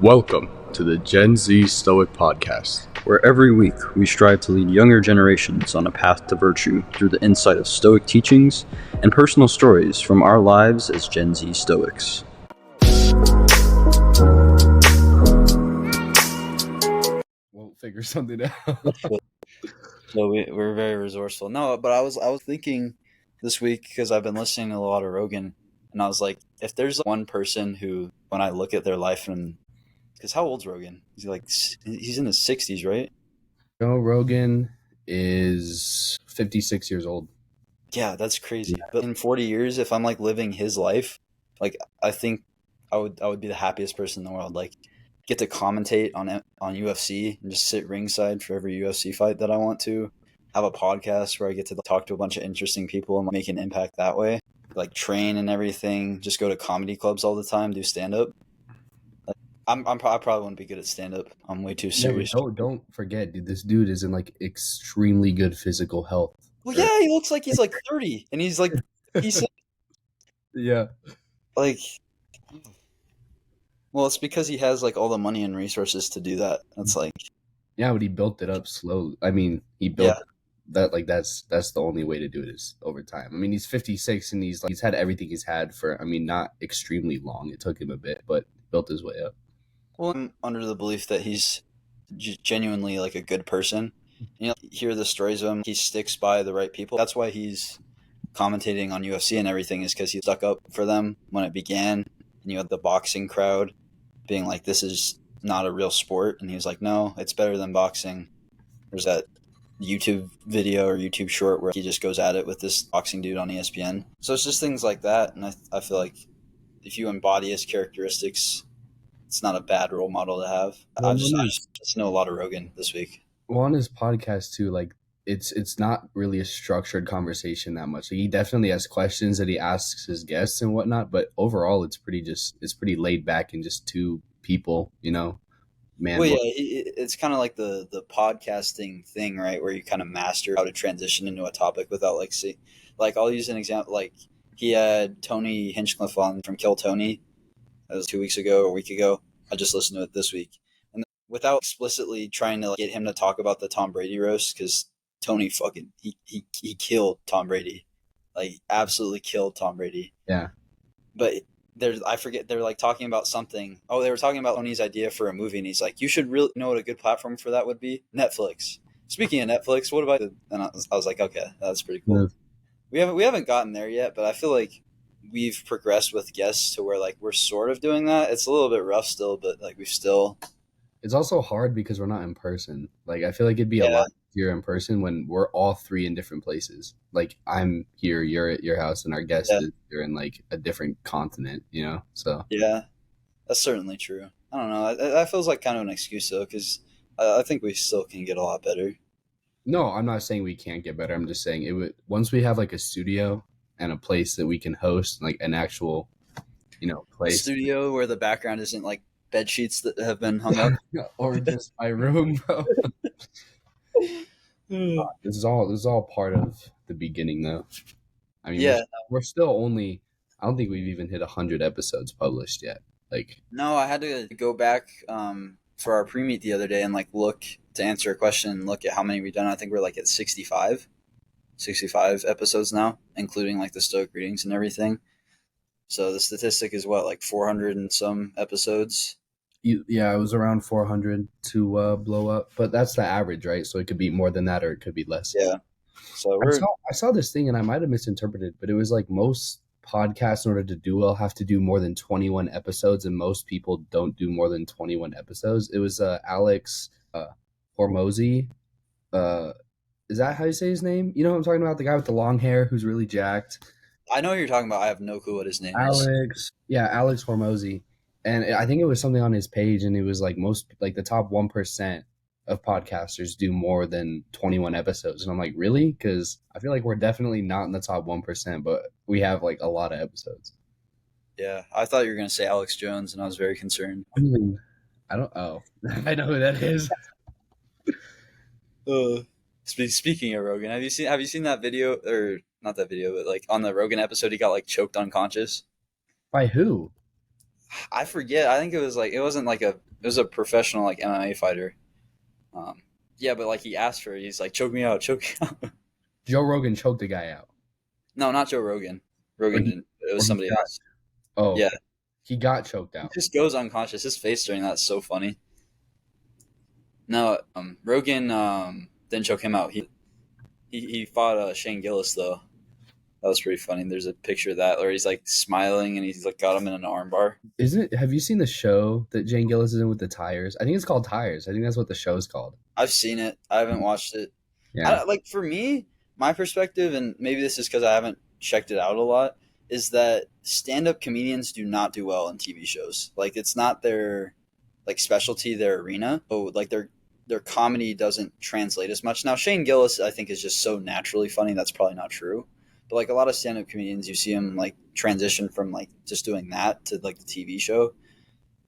Welcome to the Gen Z Stoic Podcast. Where every week we strive to lead younger generations on a path to virtue through the insight of Stoic teachings and personal stories from our lives as Gen Z Stoics. We'll figure something out. So we're very resourceful. No, but I was thinking this week, because I've been listening to a lot of Rogan, and I was like, if there's one person who, when I look at their life, and because how old's Rogan? He's in his 60s, right? Joe Rogan is 56 years old. Yeah, that's crazy. Yeah. But in 40 years, if I'm like living his life, like I think I would be the happiest person in the world. Like get to commentate on UFC and just sit ringside for every UFC fight that I want to. Have a podcast where I get to talk to a bunch of interesting people and make an impact that way. Like train and everything. Just go to comedy clubs all the time. Do stand up. Like, I probably wouldn't be good at stand up. I'm way too serious. Don't forget, dude. This dude is in like extremely good physical health. Well, yeah, he looks like he's like 30, and he's yeah. Like, well, it's because he has like all the money and resources to do that. It's like, yeah, but he built it up slowly. I mean, he built that. Like that's the only way to do it is over time. I mean, he's 56 and he's had everything he's had for. I mean, not extremely long. It took him a bit, but built his way up. Well, I'm under the belief that he's genuinely like a good person. You know, hear the stories of him. He sticks by the right people. That's why he's commentating on UFC and everything, is because he stuck up for them when it began. And you had the boxing crowd being like, this is not a real sport. And he was like, no, it's better than boxing. There's that YouTube video or YouTube short where he just goes at it with this boxing dude on ESPN. So it's just things like that. And I feel like if you embody his characteristics, it's not a bad role model to have. Well, I just know a lot of Rogan this week. Well, on his podcast too, like it's not really a structured conversation that much. Like, he definitely has questions that he asks his guests and whatnot, but overall, it's pretty laid back and just two people, you know. Man, well, yeah, it's kind of like the podcasting thing, right? Where you kind of master how to transition into a topic without like I'll use an example. Like he had Tony Hinchcliffe on from Kill Tony. That was 2 weeks ago or a week ago. I just listened to it this week. And without explicitly trying to get him to talk about the Tom Brady roast, because Tony fucking he killed Tom Brady, like absolutely killed Tom Brady. Yeah. But I forget, they're like talking about something. Oh, they were talking about Tony's idea for a movie, and he's like, you should really know what a good platform for that would be. Netflix. Speaking of Netflix, what about? And I was like, okay, that's pretty cool. Yeah. We haven't gotten there yet, but I feel like we've progressed with guests to where like we're sort of doing that. It's a little bit rough still, but like we've still. It's also hard because we're not in person. Like I feel like it'd be a lot easier in person when we're all three in different places. Like I'm here, you're at your house, and our guest is you're in like a different continent, you know. So yeah, that's certainly true. I don't know. That feels like kind of an excuse though, because I think we still can get a lot better. No, I'm not saying we can't get better. I'm just saying it would once we have like a studio and a place that we can host, like an actual, you know, place. Studio where the background isn't like bed sheets that have been hung up. Or just my room, bro. This is all part of the beginning though. I mean, we're still only, I don't think we've even hit 100 episodes published yet. Like, no, I had to go back for our pre-meet the other day and like look to answer a question and look at how many we've done. I think we're like at 65 episodes now, including like the Stoic readings and everything. So the statistic is what, like 400 and some episodes? Yeah, it was around 400 to blow up, but that's the average, right? So it could be more than that or it could be less. Yeah. So I saw this thing and I might have misinterpreted, but it was like most podcasts in order to do well have to do more than 21 episodes, and most people don't do more than 21 episodes. It was Alex Hormozy. Is that how you say his name? You know what I'm talking about? The guy with the long hair who's really jacked. I know who you're talking about. I have no clue what his name is. Yeah, Alex Hormozy. And I think it was something on his page, and it was like the top 1% of podcasters do more than 21 episodes. And I'm like, really? Because I feel like we're definitely not in the top 1%, but we have like a lot of episodes. Yeah, I thought you were going to say Alex Jones, and I was very concerned. I know who that is. Speaking of Rogan, have you seen that video, or not that video, but like on the Rogan episode, he got like choked unconscious? By who? I forget. I think it was like, it wasn't like a It was a professional like MMA fighter. Um, yeah, but like he asked for it. He's like, choke me out, choke me out. Joe Rogan choked a guy out, No, not Joe Rogan. or Rogan he didn't. It or was he somebody got else. oh Yeah, he got choked he out. just goes unconscious. His face during that's so funny. No, Rogan didn't choke him out. He fought Shane Gillis though. That was pretty funny. There's a picture of that where he's like smiling and he's like got him in an armbar. Isn't it? Have you seen the show that Jane Gillis is in with the tires? I think it's called Tires. I think that's what the show's called. I've seen it. I haven't watched it. Yeah. Like for me, my perspective, and maybe this is because I haven't checked it out a lot, is that stand-up comedians do not do well in TV shows. Like it's not their like specialty, their arena. Oh, like their comedy doesn't translate as much. Now Shane Gillis, I think, is just so naturally funny. That's probably not true. But like a lot of stand-up comedians, you see them like transition from like just doing that to like the TV show,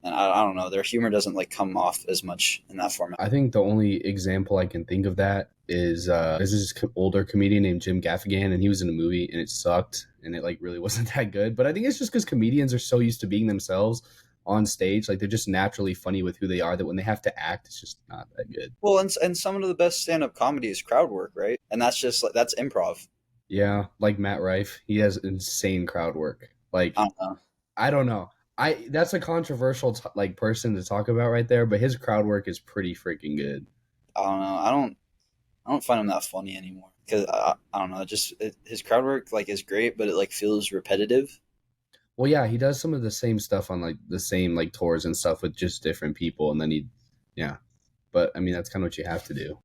and I don't know, their humor doesn't like come off as much in that format. I think the only example I can think of that is there's this older comedian named Jim Gaffigan, and he was in a movie and it sucked and it like really wasn't that good. But I think it's just because comedians are so used to being themselves on stage, like they're just naturally funny with who they are that when they have to act, it's just not that good. Well, and some of the best stand-up comedy is crowd work, right? And that's just like that's improv. Yeah, like Matt Rife, he has insane crowd work. I Like don't know. I don't know. I That's a controversial like person to talk about right there, but his crowd work is pretty freaking good. I don't know. I don't find him that funny anymore because I don't know. His crowd work like is great, but it like feels repetitive. Well, yeah, he does some of the same stuff on like the same like tours and stuff with just different people, and then yeah. But I mean, that's kind of what you have to do.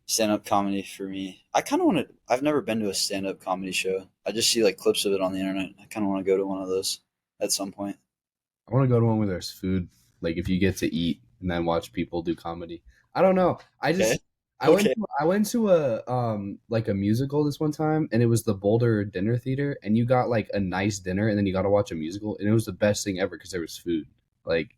Stand-up comedy for me. I kind of want to. I've never been to a stand-up comedy show. I just see like clips of it on the internet. I kind of want to go to one of those at some point. I want to go to one where there's food, like if you get to eat and then watch people do comedy. I don't know. Okay. I went Okay. to, I went to a like a musical this one time, and it was the Boulder Dinner Theater, and you got like a nice dinner, and then you got to watch a musical, and it was the best thing ever because there was food. Like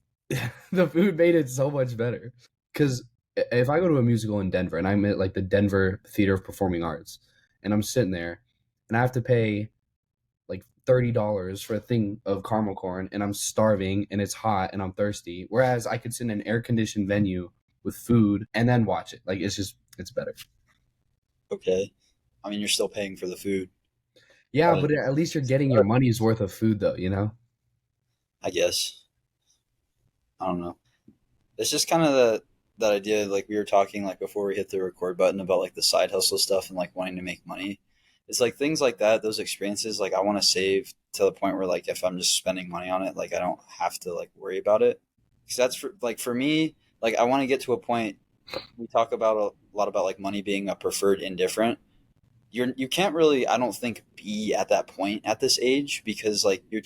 the food made it so much better. Because if I go to a musical in Denver, and I'm at like the Denver Theater of Performing Arts, and I'm sitting there, and I have to pay like $30 for a thing of caramel corn, and I'm starving and it's hot and I'm thirsty. Whereas I could sit in an air conditioned venue with food and then watch it. Like it's better. Okay. I mean, you're still paying for the food. Yeah, Gotta, but at least you're getting your money's worth of food though, you know? I guess. I don't know. It's just kind of that idea like we were talking like before we hit the record button about like the side hustle stuff and like wanting to make money. It's like things like that, those experiences like I want to save to the point where like if I'm just spending money on it, like I don't have to like worry about it. Because that's for me, like I want to get to a point. We talk about a lot about like money being a preferred indifferent. You can't really, I don't think, be at that point at this age because like you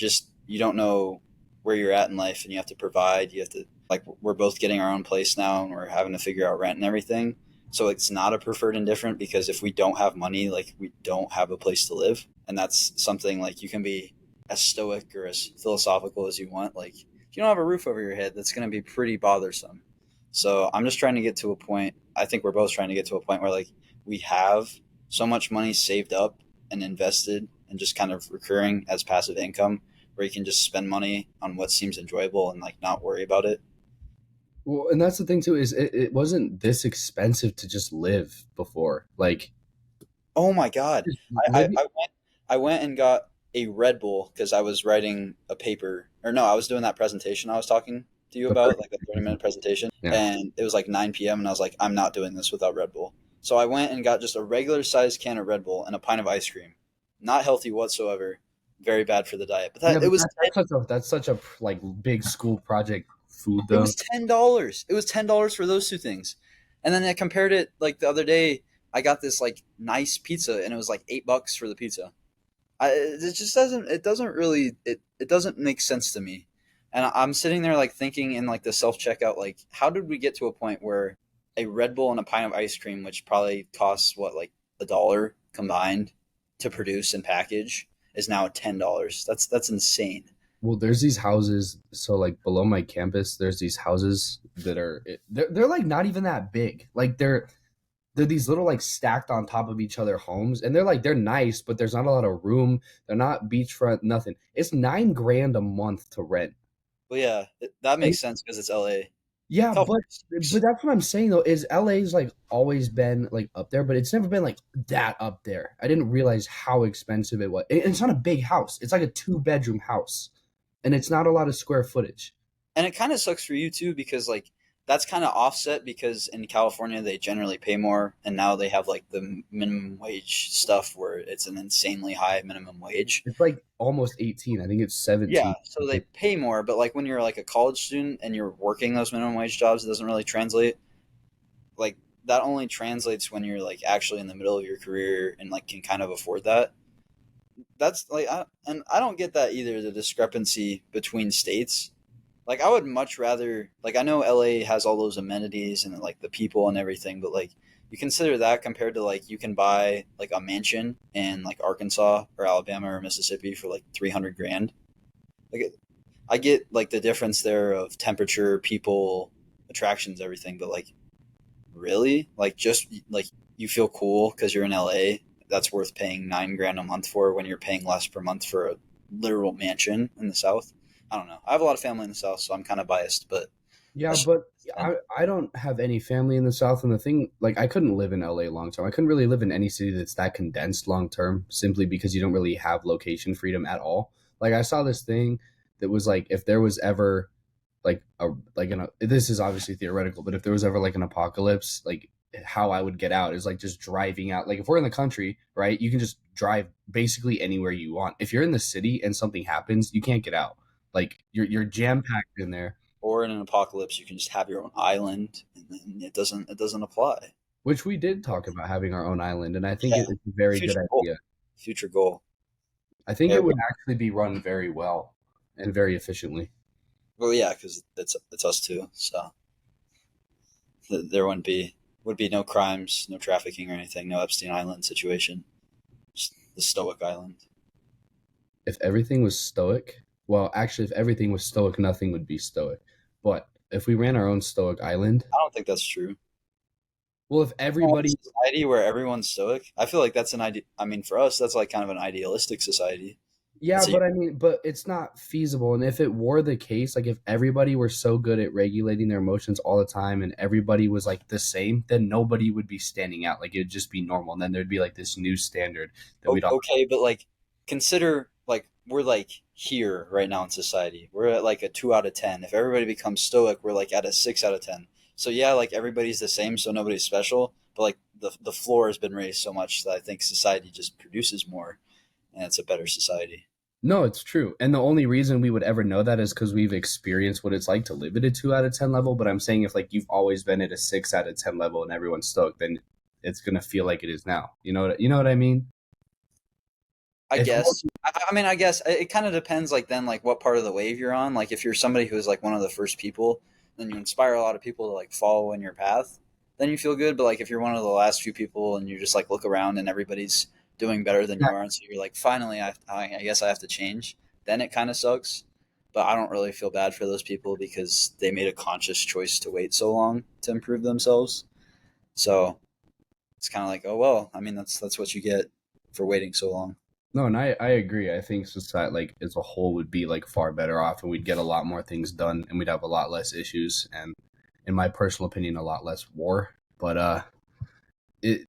don't know where you're at in life and you have to provide. You have to like we're both getting our own place now and we're having to figure out rent and everything. So it's not a preferred indifferent because if we don't have money, like we don't have a place to live, and that's something like you can be as stoic or as philosophical as you want. Like if you don't have a roof over your head, that's going to be pretty bothersome. So I'm just trying to get to a point. I think we're both trying to get to a point where like we have so much money saved up and invested and just kind of recurring as passive income where you can just spend money on what seems enjoyable and like not worry about it. Well, and that's the thing too, is it wasn't this expensive to just live before. Like Oh my god. just I, I, living I went I went and got a Red Bull because I was writing a paper or no, I was doing that presentation I was talking to you the about, first like a 30-minute presentation. yeah. And it was like 9 p.m. and I was like, I'm not doing this without Red Bull. So I went and got just a regular sized can of Red Bull and a pint of ice cream. Not healthy whatsoever. Very bad for the diet. But Yeah, that it but was that's such a like big school project food it though. was $10. It was $10 for those two things. And then I compared it like the other day. I got this like nice pizza and it was like $8 for the pizza. It just doesn't really it doesn't make sense to me. And I'm sitting there like thinking in like the self checkout, like how did we get to a point where a Red Bull and a pint of ice cream, which probably costs what like $1 combined to produce and package, is now $10. That's insane. Well, there's these houses. So, like below my campus, there's these houses that they're like not even that big. Like they're these little like stacked on top of each other homes, and they're nice, but there's not a lot of room. They're not beachfront, nothing. It's 9 grand a month to rent. Well, yeah, that And makes sense because it's LA. yeah, California but sucks. that's what I'm saying though, is LA's like always been like up there, but it's never been like that up there. I didn't realize how expensive it was. And it's not a big house. It's like a 2 bedroom house. And it's not a lot of square footage. And it kind of sucks for you too because like that's kind of offset because in California they generally pay more, and now they have like the minimum wage stuff where it's an insanely high minimum wage. It's like almost 18. I think it's Yeah, 17. so they pay more, but like when you're like a college student and you're working those minimum wage jobs, it doesn't really translate. Like that only translates when you're like actually in the middle of your career and like can kind of afford that. That's like and I don't get that either, the discrepancy between states. Like I would much rather, like I know LA has all those amenities and like the people and everything, but like you consider that compared to like you can buy like a mansion in like Arkansas or Alabama or Mississippi for like 300 grand. Like I get like the difference there of temperature, people, attractions, everything, but like really, like just like you feel cool because you're in LA. That's worth paying 9 grand a month for when you're paying less per month for a literal mansion in the South. I don't know. I have a lot of family in the South, so I'm kind of biased, but Yeah, that's but and I don't have any family in the South. And the thing, like, I couldn't live in LA long term. I couldn't really live in any city that's that condensed long term simply because you don't really have location freedom at all. Like, I saw this thing that was like, if there was ever this is obviously theoretical, but if there was ever like an apocalypse, like how I would get out is like just driving out. Like if we're in the country, right, you can just drive basically anywhere you want. If you're in the city and something happens, you can't get out. Like you're jam packed in there, or in an apocalypse, you can just have your own island, and then it doesn't apply. which we did talk about having our own island, and I think Yeah, it's a very good future goal. idea. Future goal. I think it would Airbnb. actually be run very well and very efficiently. Well, yeah, because it's us too. So there would be no crimes, no trafficking or anything, no Epstein Island situation. Just the Stoic Island. If everything was stoic, well, actually, if everything was stoic, nothing would be stoic. But if we ran our own stoic island, I don't think that's true. well, if A everybody, society where everyone's stoic. I feel like that's an idea. I mean, for us, that's like kind of an idealistic society. yeah, That's a but I mean, but it's not feasible. And if it were the case, like if everybody were so good at regulating their emotions all the time and everybody was like the same, then nobody would be standing out. Like it'd just be normal. And then there'd be like this new standard that we'd all, okay, but like consider like we're like here right now in society. We're at like a 2 out of 10. If everybody becomes stoic, we're like at a 6 out of 10. So yeah, like everybody's the same, so nobody's special. But like the floor has been raised so much that I think society just produces more, and it's a better society. no, it's true. And the only reason we would ever know that is because we've experienced what it's like to live at a 2 out of 10 level. But I'm saying if like you've always been at a 6 out of 10 level and everyone's stoked, then it's gonna feel like it is now. You know what I mean? I If more, guess. I mean, I guess it kind of depends. Like then, like what part of the wave you're on. Like if you're somebody who is like one of the first people, then you inspire a lot of people to like follow in your path. Then you feel good. But like if you're one of the last few people and you just like look around and everybody's doing better than you are, and so you're like, finally, I guess I have to change. Then it kind of sucks. But I don't really feel bad for those people because they made a conscious choice to wait so long to improve themselves. So it's kind of like, oh well. I mean, that's what you get for waiting so long. no, and I agree. I think society, like as a whole, would be like far better off, and we'd get a lot more things done, and we'd have a lot less issues, and in my personal opinion, a lot less war. But it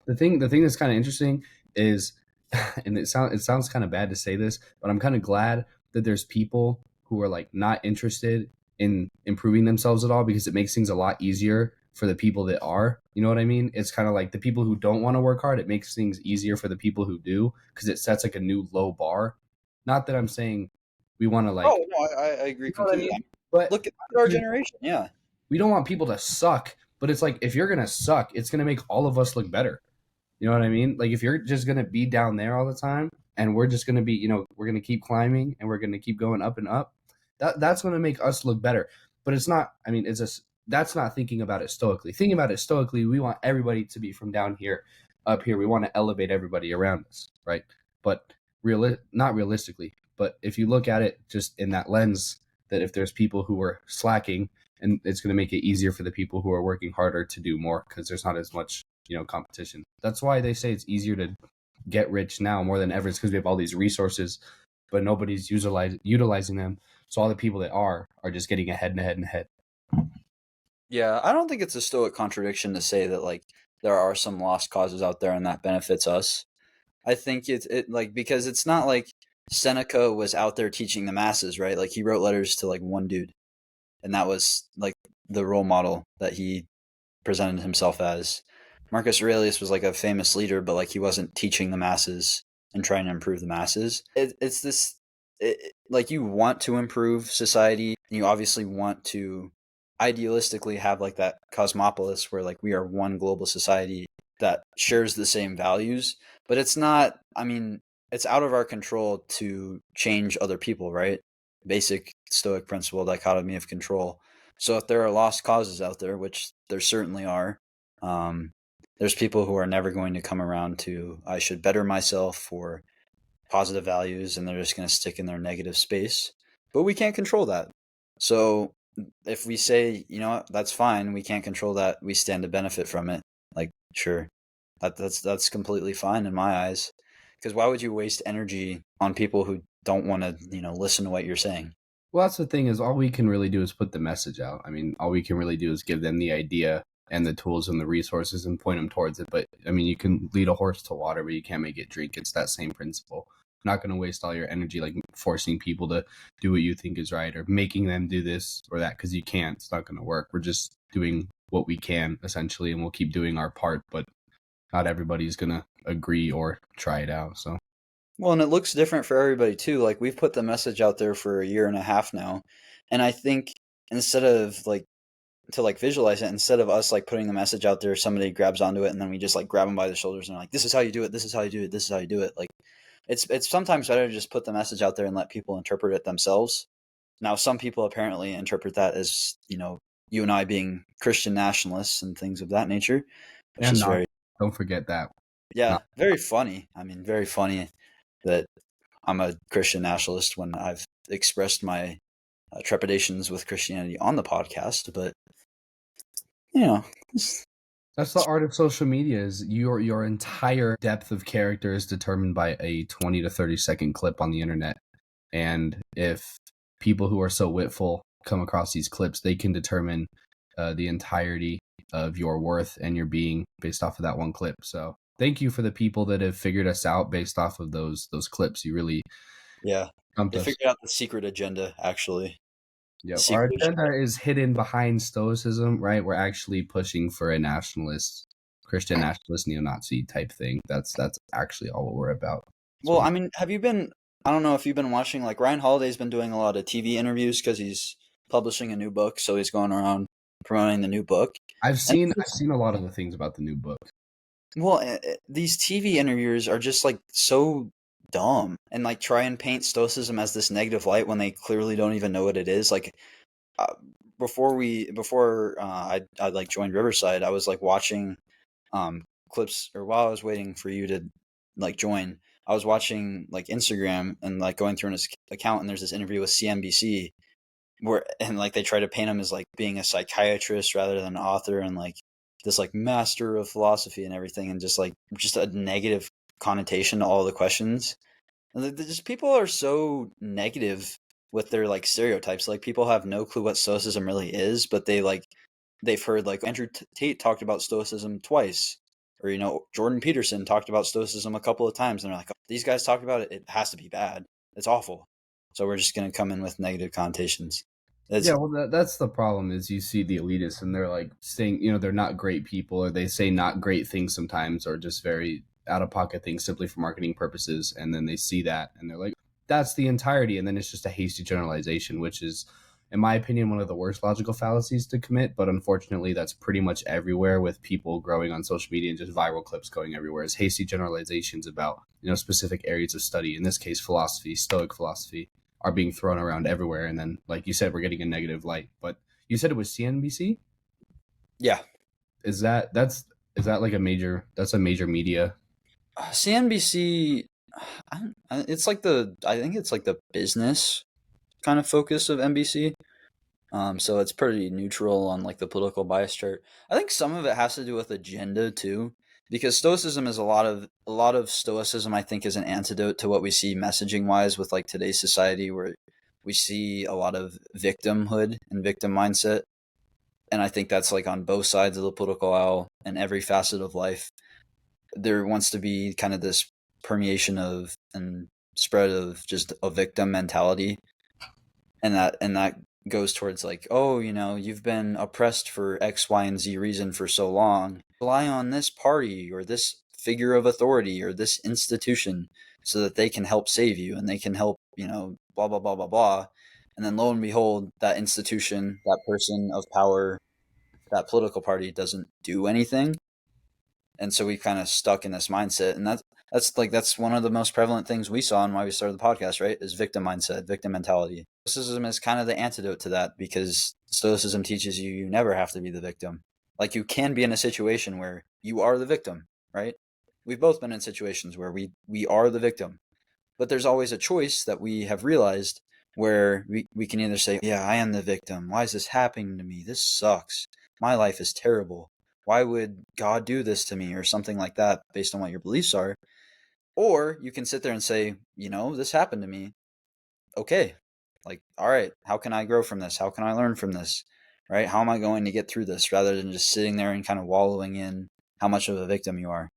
the thing that's kind of interesting is, and it sounds kind of bad to say this, but I'm kind of glad that there's people who are like not interested in improving themselves at all because it makes things a lot easier for the people that are. You know what I mean? It's kind of like the people who don't want to work hard. It makes things easier for the people who do because it sets like a new low bar. Not that I'm saying we want to like, Oh no, I agree you know what I completely. I mean? mean, But look at our generation. Yeah, we don't want people to suck. But it's like if you're gonna suck, it's gonna make all of us look better. You know what I mean? Like if you're just gonna be down there all the time, and we're just gonna be, we're gonna keep climbing and we're gonna keep going up and up. That's gonna make us look better. But it's not. I mean, it's just that's not thinking about it stoically. Thinking about it stoically, we want everybody to be from down here, up here. We want to elevate everybody around us, right? But not realistically. But if you look at it just in that lens, that if there's people who are slacking, and it's going to make it easier for the people who are working harder to do more because there's not as much competition. That's why they say it's easier to get rich now more than ever. It's because we have all these resources, but nobody's utilizing them So all the people that are just getting ahead and ahead and ahead. Yeah, I don't think it's a Stoic contradiction to say that like there are some lost causes out there and that benefits us. I think it like because it's not like Seneca was out there teaching the masses, right? Like he wrote letters to like one dude, and that was like the role model that he presented himself as. Marcus Aurelius was like a famous leader, but like he wasn't teaching the masses and trying to improve the masses. It's this like you want to improve society, and you obviously want to idealistically have like that cosmopolis where like we are one global society that shares the same values, but it's not. I mean, it's out of our control to change other people, right? Basic Stoic principle dichotomy of control. So if there are lost causes out there, which there certainly are, um, there's people who are never going to come around to I should better myself for positive values, and they're just going to stick in their negative space. But we can't control that. So if we say, you know what, that's fine, we can't control that, we stand to benefit from it. Like, sure, that's completely fine in my eyes. Because why would you waste energy on people who don't want to, listen to what you're saying? Well, that's the thing is all we can really do is put the message out. I mean, all we can really do is give them the idea and the tools and the resources and point them towards it. But I mean, you can lead a horse to water, but you can't make it drink. It's that same principle. You're not going to waste all your energy like forcing people to do what you think is right or making them do this or that because you can't. It's not going to work. We're just doing what we can essentially, and we'll keep doing our part. But not everybody's going to agree or try it out. So Well, and it looks different for everybody too. Like we've put the message out there for a year and a half now, and I think instead of like to like visualize it, instead of us like putting the message out there, somebody grabs onto it, and then we just like grab them by the shoulders and like, "This is how you do it. This is how you do it. This is how you do it." Like it's sometimes better to just put the message out there and let people interpret it themselves. Now, some people apparently interpret that as you and I being Christian nationalists and things of that nature, which and is not very don't forget that. yeah, Not very funny. I mean, very funny that I'm a Christian nationalist when I've expressed my trepidations with Christianity on the podcast. But you know, That's the art of social media is your entire depth of character is determined by a 20 to 30-second clip on the internet. And if people who are so witful come across these clips, they can determine the entirety of your worth and your being based off of that one clip. So thank you for the people that have figured us out based off of those clips. You really yeah, stumped they us. figured out the secret agenda. Actually, the Yep. Our secret agenda. agenda is hidden behind stoicism, right? We're actually pushing for a nationalist, Christian nationalist, neo-Nazi type thing. That's actually all what we're about. That's Well, what I mean, have you been? I don't know if you've been watching. Like Ryan Holiday's been doing a lot of TV interviews because he's publishing a new book, so he's going around promoting the new book. I've And seen. I've seen a lot of the things about the new book. well, these TV interviewers are just like so dumb and like try and paint stoicism as this negative light when they clearly don't even know what it is. Like uh, before I like joined Riverside, I was like watching clips, or while I was waiting for you to like join, I was watching like Instagram and like going through his account, and there's this interview with CNBC where and like they try to paint him as like being a psychiatrist rather than an author and like this like master of philosophy and everything, and just a negative connotation to all the questions. And just people are so negative with their like stereotypes. Like people have no clue what stoicism really is, but they've heard like Andrew Tate talked about stoicism twice, or Jordan Peterson talked about stoicism a couple of times, and they're like, oh, these guys talked about it. It has to be bad. It's awful. So we're just gonna come in with negative connotations. It's Yeah, well, that's the problem is you see the elitists and they're like saying, they're not great people or they say not great things sometimes or just very out of pocket things simply for marketing purposes. And then they see that and they're like, that's the entirety. And then it's just a hasty generalization, which is, in my opinion, one of the worst logical fallacies to commit. But unfortunately, that's pretty much everywhere with people growing on social media and just viral clips going everywhere is hasty generalizations about, specific areas of study. In this case, philosophy, Stoic philosophy are being thrown around everywhere. And then, like you said, we're getting a negative light. But you said it was CNBC. yeah. Is that like a major? That's a major media. CNBC. It's like I think it's like the business kind of focus of NBC. So it's pretty neutral on like the political bias chart. I think some of it has to do with agenda too, because Stoicism is a lot of Stoicism. I think is an antidote to what we see messaging wise with like today's society, where we see a lot of victimhood and victim mindset. And I think that's like on both sides of the political aisle and every facet of life. There wants to be kind of this permeation of and spread of just a victim mentality, and that goes towards like, oh, you've been oppressed for X, Y, and Z reason for so long. Rely on this party or this figure of authority or this institution so that they can help save you and they can help, blah blah blah blah blah. And then lo and behold, that institution, that person of power, that political party doesn't do anything, and so we kind of stuck in this mindset, and that's one of the most prevalent things we saw and why we started the podcast, right? Is victim mindset, victim mentality. Stoicism is kind of the antidote to that, because stoicism teaches you never have to be the victim. Like, you can be in a situation where you are the victim, right? We've both been in situations where we are the victim, but there's always a choice that we have realized where we can either say, yeah, I am the victim. Why is this happening to me? This sucks. My life is terrible. Why would God do this to me? Or something like that, based on what your beliefs are. Or you can sit there and say, this happened to me. Okay. Like, all right, how can I grow from this? How can I learn from this? Right? How am I going to get through this, rather than just sitting there and kind of wallowing in how much of a victim you are?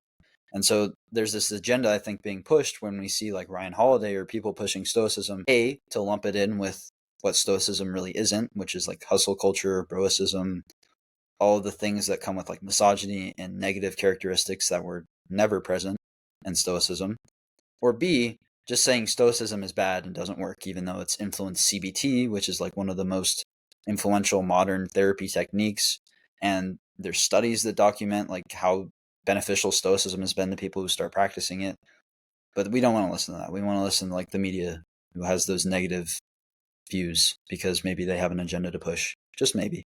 And so there's this agenda, I think, being pushed when we see like Ryan Holiday or people pushing stoicism, to lump it in with what stoicism really isn't, which is like hustle culture, broicism, all of the things that come with like misogyny and negative characteristics that were never present in stoicism. Or B, just saying stoicism is bad and doesn't work, even though it's influenced CBT, which is like one of the most influential modern therapy techniques. And there's studies that document like how beneficial stoicism has been to people who start practicing it. But we don't want to listen to that. We want to listen to like the media, who has those negative views because maybe they have an agenda to push. Just maybe.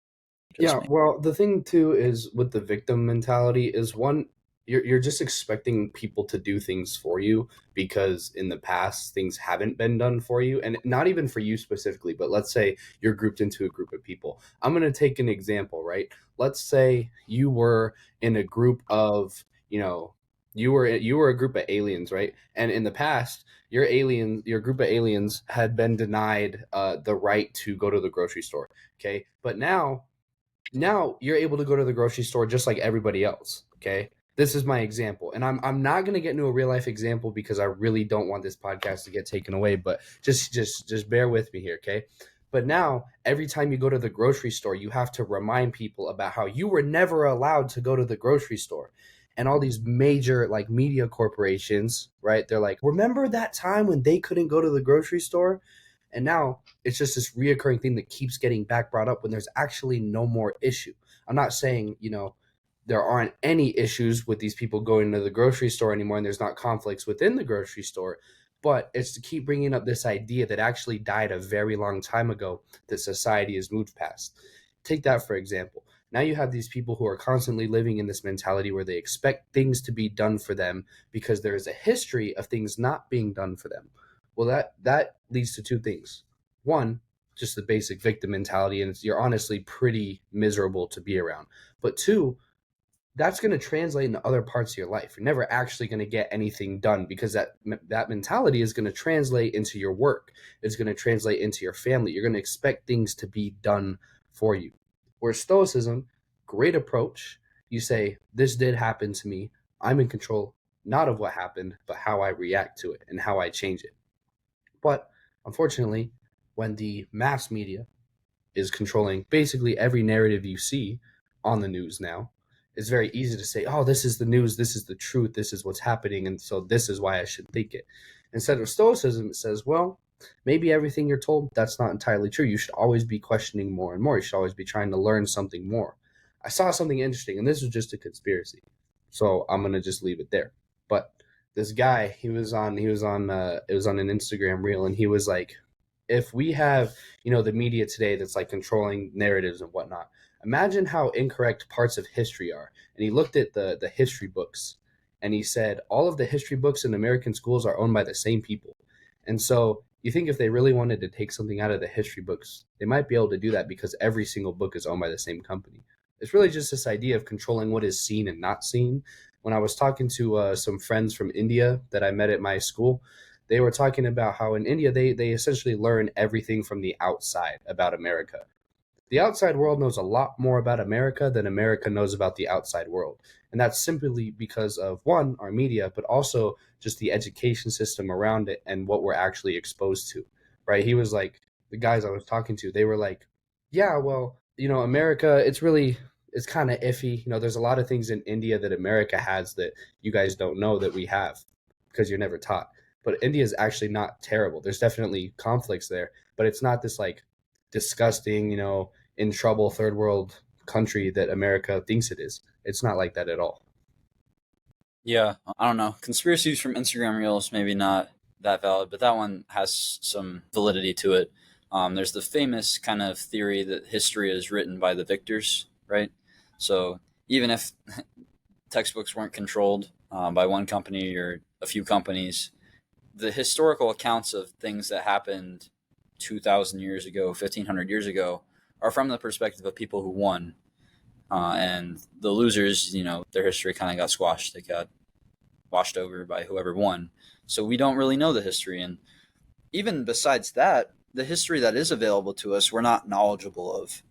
Just Yeah, maybe. well, the thing too is with the victim mentality is one, you're just expecting people to do things for you because in the past things haven't been done for you, and not even for you specifically, but let's say you're grouped into a group of people. I'm going to take an example, right? Let's say you were in a group of, you were a group of aliens, right? And in the past, your group of aliens had been denied the right to go to the grocery store, okay? But now you're able to go to the grocery store just like everybody else. Okay. This is my example. And I'm not gonna get into a real life example because I really don't want this podcast to get taken away, but just bear with me here, okay? But now every time you go to the grocery store, you have to remind people about how you were never allowed to go to the grocery store. And all these major like media corporations, right? They're like, remember that time when they couldn't go to the grocery store? And now it's just this reoccurring thing that keeps getting back brought up when there's actually no more issue. I'm not saying, there aren't any issues with these people going to the grocery store anymore and there's not conflicts within the grocery store, but it's to keep bringing up this idea that actually died a very long time ago that society has moved past. Take that for example. Now you have these people who are constantly living in this mentality where they expect things to be done for them because there is a history of things not being done for them. Well, that leads to two things. One, just the basic victim mentality, and you're honestly pretty miserable to be around. But two, that's going to translate into other parts of your life. You're never actually going to get anything done because that mentality is going to translate into your work. It's going to translate into your family. You're going to expect things to be done for you. Whereas stoicism, great approach. You say, this did happen to me. I'm in control, not of what happened, but how I react to it and how I change it. But unfortunately, when the mass media is controlling basically every narrative you see on the news now, it's very easy to say, oh, this is the news, this is the truth, this is what's happening, and so this is why I should think it. Instead of stoicism, it says, well, maybe everything you're told, that's not entirely true. You should always be questioning more and more. You should always be trying to learn something more. I saw something interesting, and this was just a conspiracy. So I'm gonna just leave it there. But this guy, it was on an Instagram reel, and he was like, if we have, the media today that's like controlling narratives and whatnot, imagine how incorrect parts of history are. And he looked at the history books, and he said all of the history books in American schools are owned by the same people. And so you think if they really wanted to take something out of the history books, they might be able to do that because every single book is owned by the same company. It's really just this idea of controlling what is seen and not seen. When I was talking to some friends from India that I met at my school, They were talking about how in India they essentially learn everything from the outside about America. The outside world knows a lot more about America than America knows about the outside world. And that's simply because of one, our media, but also just the education system around it and what we're actually exposed to. Right? He was like, the guys I was talking to, they were like, yeah, well, America, it's kind of iffy. There's a lot of things in India that America has that you guys don't know that we have because you're never taught. But India is actually not terrible. There's definitely conflicts there, but it's not this like disgusting, in trouble third world country that America thinks it is. It's not like that at all. Yeah, I don't know. Conspiracies from Instagram Reels, maybe not that valid, but that one has some validity to it. There's the famous kind of theory that history is written by the victors, right? So even if textbooks weren't controlled by one company or a few companies, the historical accounts of things that happened 2,000 years ago, 1,500 years ago, are from the perspective of people who won. And the losers, their history kind of got squashed. They got washed over by whoever won. So we don't really know the history. And even besides that, the history that is available to us, we're not knowledgeable of.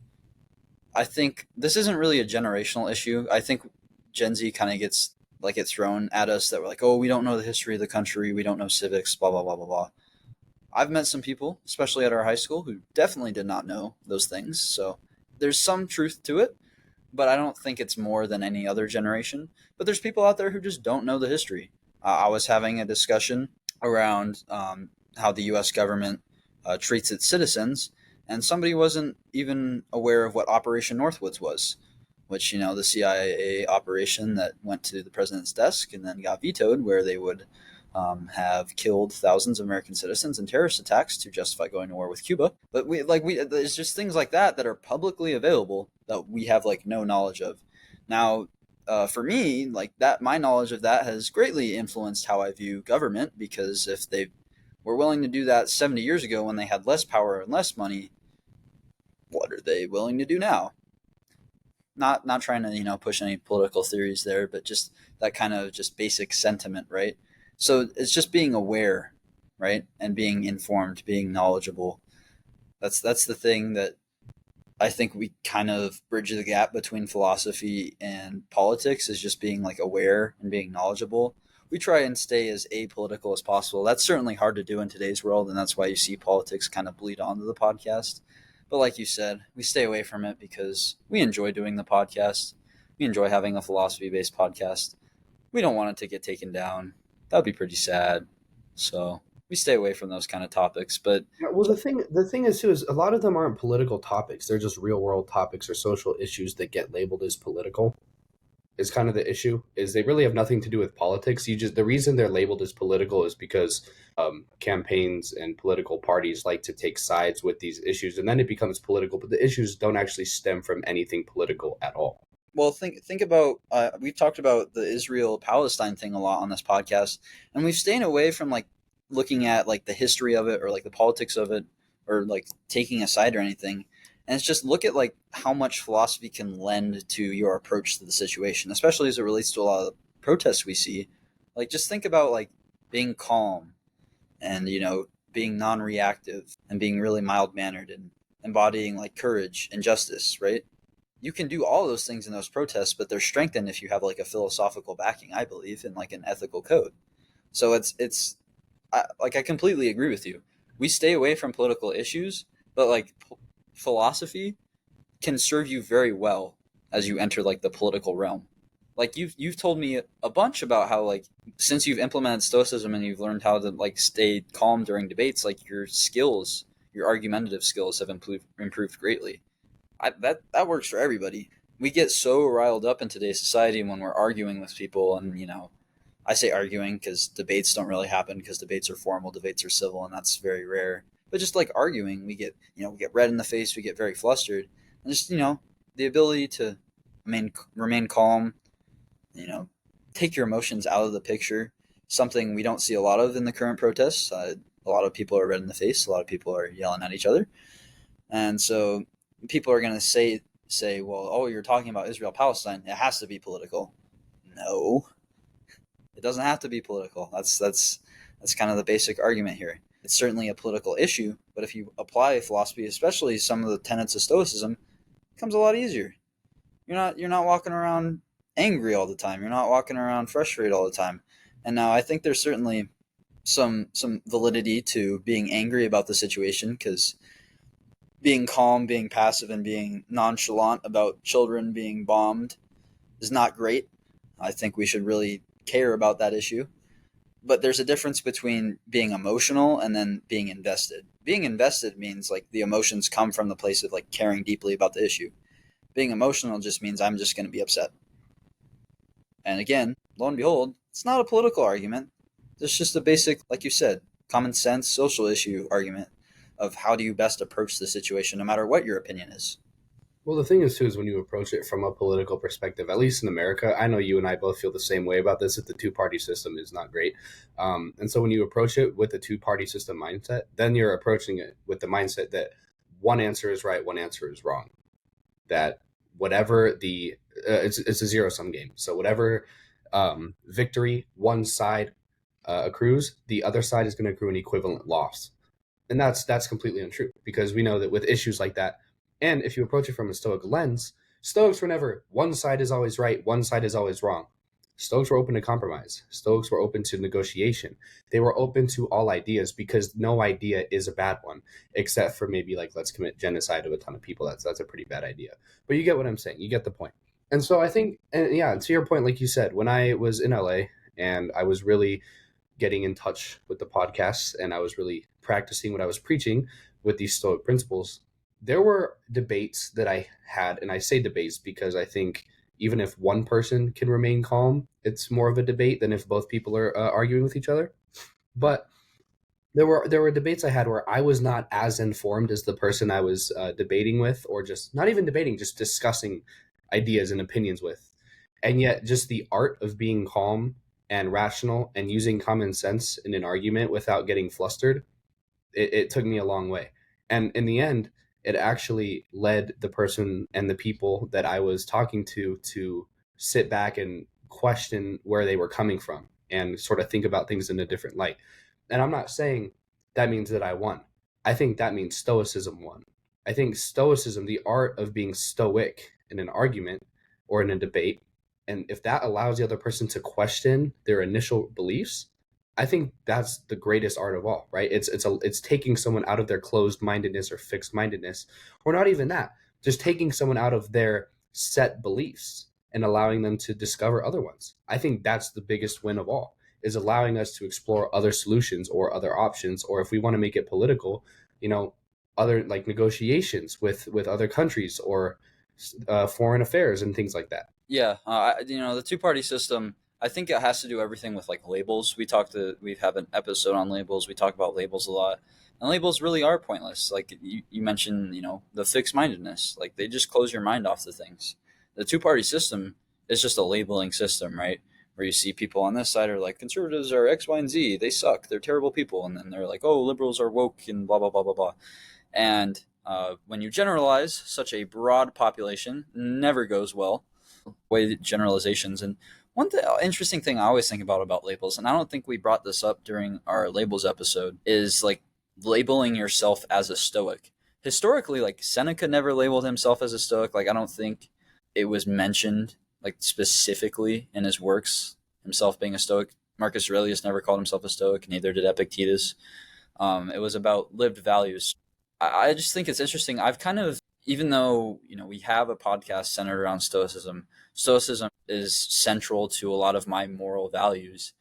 I think this isn't really a generational issue. I think Gen Z kind of gets like it thrown at us that we're like, oh, we don't know the history of the country. We don't know civics, blah, blah, blah, blah, blah. I've met some people, especially at our high school, who definitely did not know those things. So there's some truth to it, but I don't think it's more than any other generation. But there's people out there who just don't know the history. I was having a discussion around how the U.S. government treats its citizens, and somebody wasn't even aware of what Operation Northwoods was, which, the CIA operation that went to the president's desk and then got vetoed, where they would have killed thousands of American citizens in terrorist attacks to justify going to war with Cuba. But there's just things like that that are publicly available that we have like no knowledge of. Now, for me, like that, my knowledge of that has greatly influenced how I view government, because if they were willing to do that 70 years ago when they had less power and less money, what are they willing to do now? Not trying to push any political theories there, but just that kind of just basic sentiment, right? So it's just being aware, right, and being informed, being knowledgeable. That's the thing that I think we kind of bridge the gap between philosophy and politics, is just being like aware and being knowledgeable. We try and stay as apolitical as possible. That's certainly hard to do in today's world, and that's why you see politics kind of bleed onto the podcast. But like you said, we stay away from it because we enjoy doing the podcast. We enjoy having a philosophy based podcast. We don't want it to get taken down. That would be pretty sad. So we stay away from those kind of topics. But Yeah, well, the thing is too is a lot of them aren't political topics. They're just real world topics or social issues that get labeled as political. Is kind of the issue. Is they really have nothing to do with politics. The reason they're labeled as political is because campaigns and political parties like to take sides with these issues, and then it becomes political. But the issues don't actually stem from anything political at all. well, think about we've talked about the Israel Palestine thing a lot on this podcast, and we've stayed away from like looking at like the history of it or like the politics of it or like taking a side or anything. And it's just look at like how much philosophy can lend to your approach to the situation, especially as it relates to a lot of the protests we see. Like just think about like being calm and being non-reactive and being really mild-mannered and embodying like courage and justice, right? You can do all those things in those protests, but they're strengthened if you have like a philosophical backing, I believe, and like an ethical code. So I completely agree with you. We stay away from political issues, but like philosophy can serve you very well as you enter like the political realm. Like you've told me a bunch about how like since you've implemented stoicism and you've learned how to like stay calm during debates, like your skills, your argumentative skills have improved greatly. That works for everybody. We get so riled up in today's society when we're arguing with people, and I say arguing because debates don't really happen because debates are formal, debates are civil, and that's very rare. But just like arguing, we get red in the face, we get very flustered, and just the ability to remain calm, you know, take your emotions out of the picture. Something we don't see a lot of in the current protests. A lot of people are red in the face. A lot of people are yelling at each other, and so people are going to say, well, oh, you're talking about Israel Palestine. It has to be political. No, it doesn't have to be political. That's That's kind of the basic argument here. It's certainly a political issue, but if you apply philosophy, especially some of the tenets of Stoicism, it becomes a lot easier. You're not walking around angry all the time. You're not walking around frustrated all the time. And now I think there's certainly some validity to being angry about the situation, because being calm, being passive, and being nonchalant about children being bombed is not great. I think we should really care about that issue. But there's a difference between being emotional and then being invested. Being invested means like the emotions come from the place of like caring deeply about the issue. Being emotional just means I'm just going to be upset. And again, lo and behold, it's not a political argument. It's just a basic, like you said, common sense social issue argument of how do you best approach the situation, no matter what your opinion is. Well, the thing is, too, is when you approach it from a political perspective, at least in America, I know you and I both feel the same way about this, that the two-party system is not great. And so when you approach it with the two-party system mindset, then you're approaching it with the mindset that one answer is right, one answer is wrong. That whatever it's a zero-sum game. So whatever victory one side accrues, the other side is going to accrue an equivalent loss. And that's completely untrue, because we know that with issues like that, and if you approach it from a Stoic lens, Stoics were never one side is always right, one side is always wrong. Stoics were open to compromise. Stoics were open to negotiation. They were open to all ideas, because no idea is a bad one, except for maybe like let's commit genocide of a ton of people. That's a pretty bad idea. But you get what I'm saying. You get the point. And so I think, and yeah, to your point, like you said, when I was in LA and I was really getting in touch with the podcasts and I was really practicing what I was preaching with these Stoic principles, there were debates that I had, and I say debates because I think even if one person can remain calm, it's more of a debate than if both people are arguing with each other. But there were debates I had where I was not as informed as the person I was debating with, or just not even debating, just discussing ideas and opinions with. And yet, just the art of being calm and rational and using common sense in an argument without getting flustered, it took me a long way. And in the end, it actually led the person and the people that I was talking to sit back and question where they were coming from and sort of think about things in a different light. And I'm not saying that means that I won. I think that means Stoicism won. I think Stoicism, the art of being stoic in an argument or in a debate, and if that allows the other person to question their initial beliefs, I think that's the greatest art of all, right? It's taking someone out of their closed mindedness or fixed mindedness, or not even that, just taking someone out of their set beliefs and allowing them to discover other ones. I think that's the biggest win of all, is allowing us to explore other solutions or other options, or if we want to make it political, other like negotiations with other countries or foreign affairs and things like that. Yeah, the two-party system. I think it has to do everything with like labels. We have an episode on labels. We talk about labels a lot, and labels really are pointless. Like you mentioned, the fixed mindedness. Like they just close your mind off to things. The two-party system is just a labeling system, right? Where you see people on this side are like conservatives are X, Y, and Z. They suck. They're terrible people, and then they're like, oh, liberals are woke and blah blah blah blah blah. And when you generalize such a broad population, never goes well. Way generalizations. And interesting thing I always think about labels, and I don't think we brought this up during our labels episode, is like labeling yourself as a Stoic. Historically, like Seneca never labeled himself as a Stoic. Like I don't think it was mentioned like specifically in his works himself being a Stoic. Marcus Aurelius never called himself a Stoic, neither did Epictetus. It was about lived values. I just think it's interesting. I've kind of, even though we have a podcast centered around Stoicism, Stoicism is central to a lot of my moral values.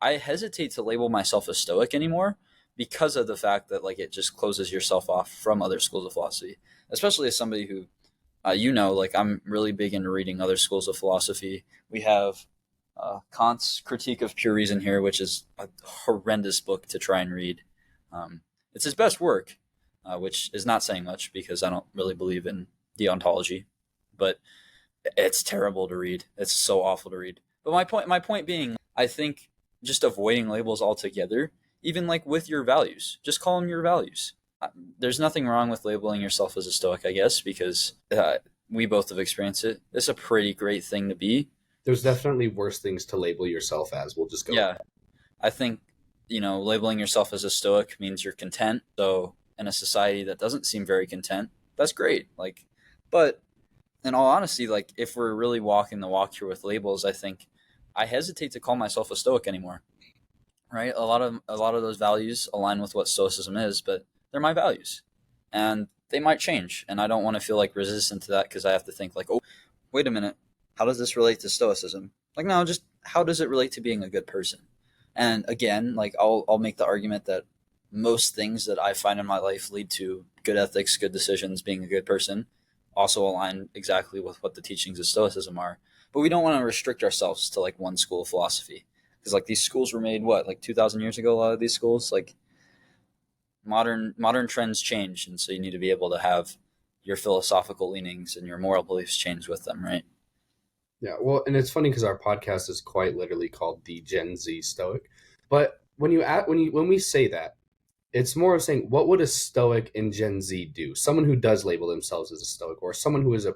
I hesitate to label myself a Stoic anymore because of the fact that like it just closes yourself off from other schools of philosophy, especially as somebody who, like I'm really big into reading other schools of philosophy. We have Kant's Critique of Pure Reason here, which is a horrendous book to try and read. It's his best work, which is not saying much because I don't really believe in deontology, but it's terrible to read. It's so awful to read. But my point being, I think just avoiding labels altogether, even like with your values, just call them your values. There's nothing wrong with labeling yourself as a Stoic, I guess, because we both have experienced it. It's a pretty great thing to be. There's definitely worse things to label yourself as. We'll just go with Yeah, that. I think labeling yourself as a stoic means you're content. So in a society that doesn't seem very content, that's great. Like, but in all honesty, like if we're really walking the walk here with labels, I think I hesitate to call myself a stoic anymore. Right? A lot of those values align with what stoicism is, but they're my values, and they might change. And I don't want to feel like resistant to that because I have to think like, oh, wait a minute, how does this relate to stoicism? Like, no, just how does it relate to being a good person? And again, like I'll make the argument that most things that I find in my life lead to good ethics, good decisions, being a good person, also align exactly with what the teachings of stoicism are. But we don't want to restrict ourselves to like one school of philosophy because like these schools were made what, like 2,000 years ago. A lot of these schools, like modern trends change, and so you need to be able to have your philosophical leanings and your moral beliefs change with them, right? Yeah, well, and it's funny because our podcast is quite literally called the Gen Z Stoic. But when we say that, it's more of saying what would a Stoic in Gen Z do? Someone who does label themselves as a Stoic, or someone who is a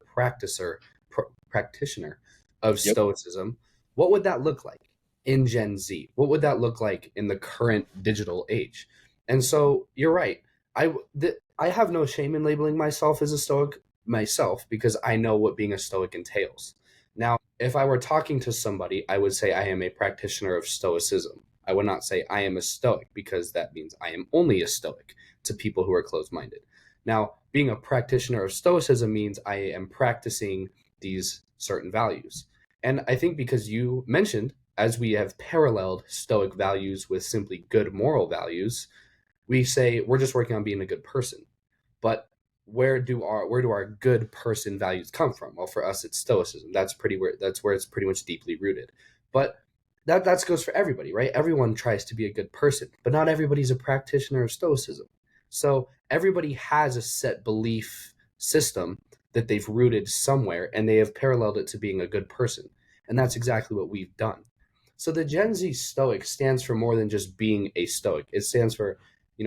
practitioner of Yep. Stoicism. What would that look like in Gen Z? What would that look like in the current digital age? And so you're right. I have no shame in labeling myself as a Stoic myself because I know what being a Stoic entails. Now, if I were talking to somebody, I would say I am a practitioner of Stoicism. I would not say I am a Stoic because that means I am only a Stoic to people who are closed minded. Now, being a practitioner of Stoicism means I am practicing these certain values. And I think because you mentioned, as we have paralleled Stoic values with simply good moral values, we say we're just working on being a good person. But where do our good person values come from? Well, for us, it's stoicism. That's where it's pretty much deeply rooted. But that goes for everybody, right? Everyone tries to be a good person, but not everybody's a practitioner of stoicism. So everybody has a set belief system that they've rooted somewhere, and they have paralleled it to being a good person, and that's exactly what we've done. So the Gen Z Stoic stands for more than just being a Stoic. It stands for,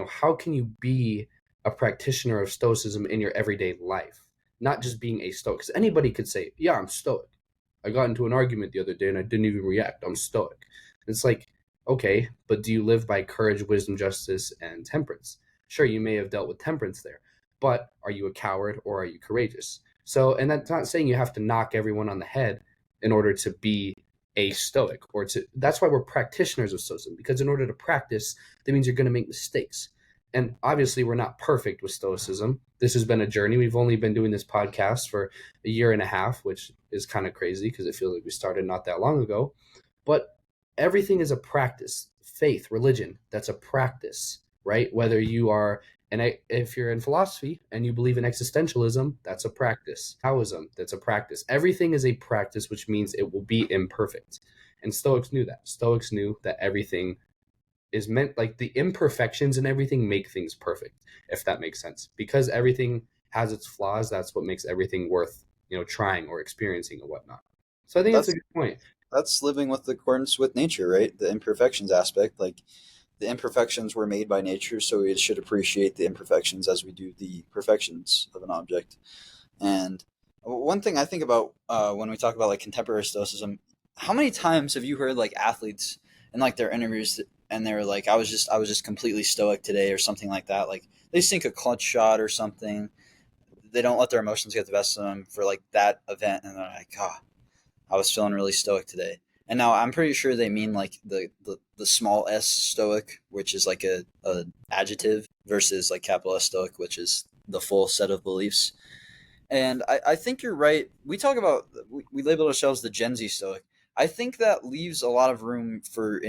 how can you be a practitioner of stoicism in your everyday life, not just being a stoic. Because anybody could say, "Yeah, I'm stoic. I got into an argument the other day and I didn't even react. I'm stoic." It's like, okay, but do you live by courage, wisdom, justice, and temperance? Sure, you may have dealt with temperance there, but are you a coward or are you courageous? So, and that's not saying you have to knock everyone on the head in order to be a stoic or to. That's why we're practitioners of stoicism, because in order to practice, that means you're going to make mistakes. And obviously we're not perfect with stoicism. This has been a journey. We've only been doing this podcast for a year and a half, which is kind of crazy because it feels like we started not that long ago. But everything is a practice. Faith, religion, that's a practice, right? Whether you are and if you're in philosophy and you believe in existentialism, that's a practice. Taoism, that's a practice. Everything is a practice, which means it will be imperfect. And Stoics knew that. Stoics knew that everything is meant, like the imperfections and everything make things perfect, if that makes sense, because everything has its flaws. That's what makes everything worth trying or experiencing and whatnot. So I think it's a That's good point. that's living with accordance with nature, right? The imperfections aspect, like the imperfections were made by nature, so we should appreciate the imperfections as we do the perfections of an object. And one thing I think about when we talk about like contemporary stoicism, how many times have you heard like athletes in like their interviews and they're like, I was just completely stoic today or something like that. Like they sink a clutch shot or something. They don't let their emotions get the best of them for like that event, and they're like, oh, I was feeling really stoic today. And now I'm pretty sure they mean like the small s stoic, which is like a adjective, versus like capital S stoic, which is the full set of beliefs. And I think you're right. We talk about, we label ourselves the Gen Z Stoic. I think that leaves a lot of room for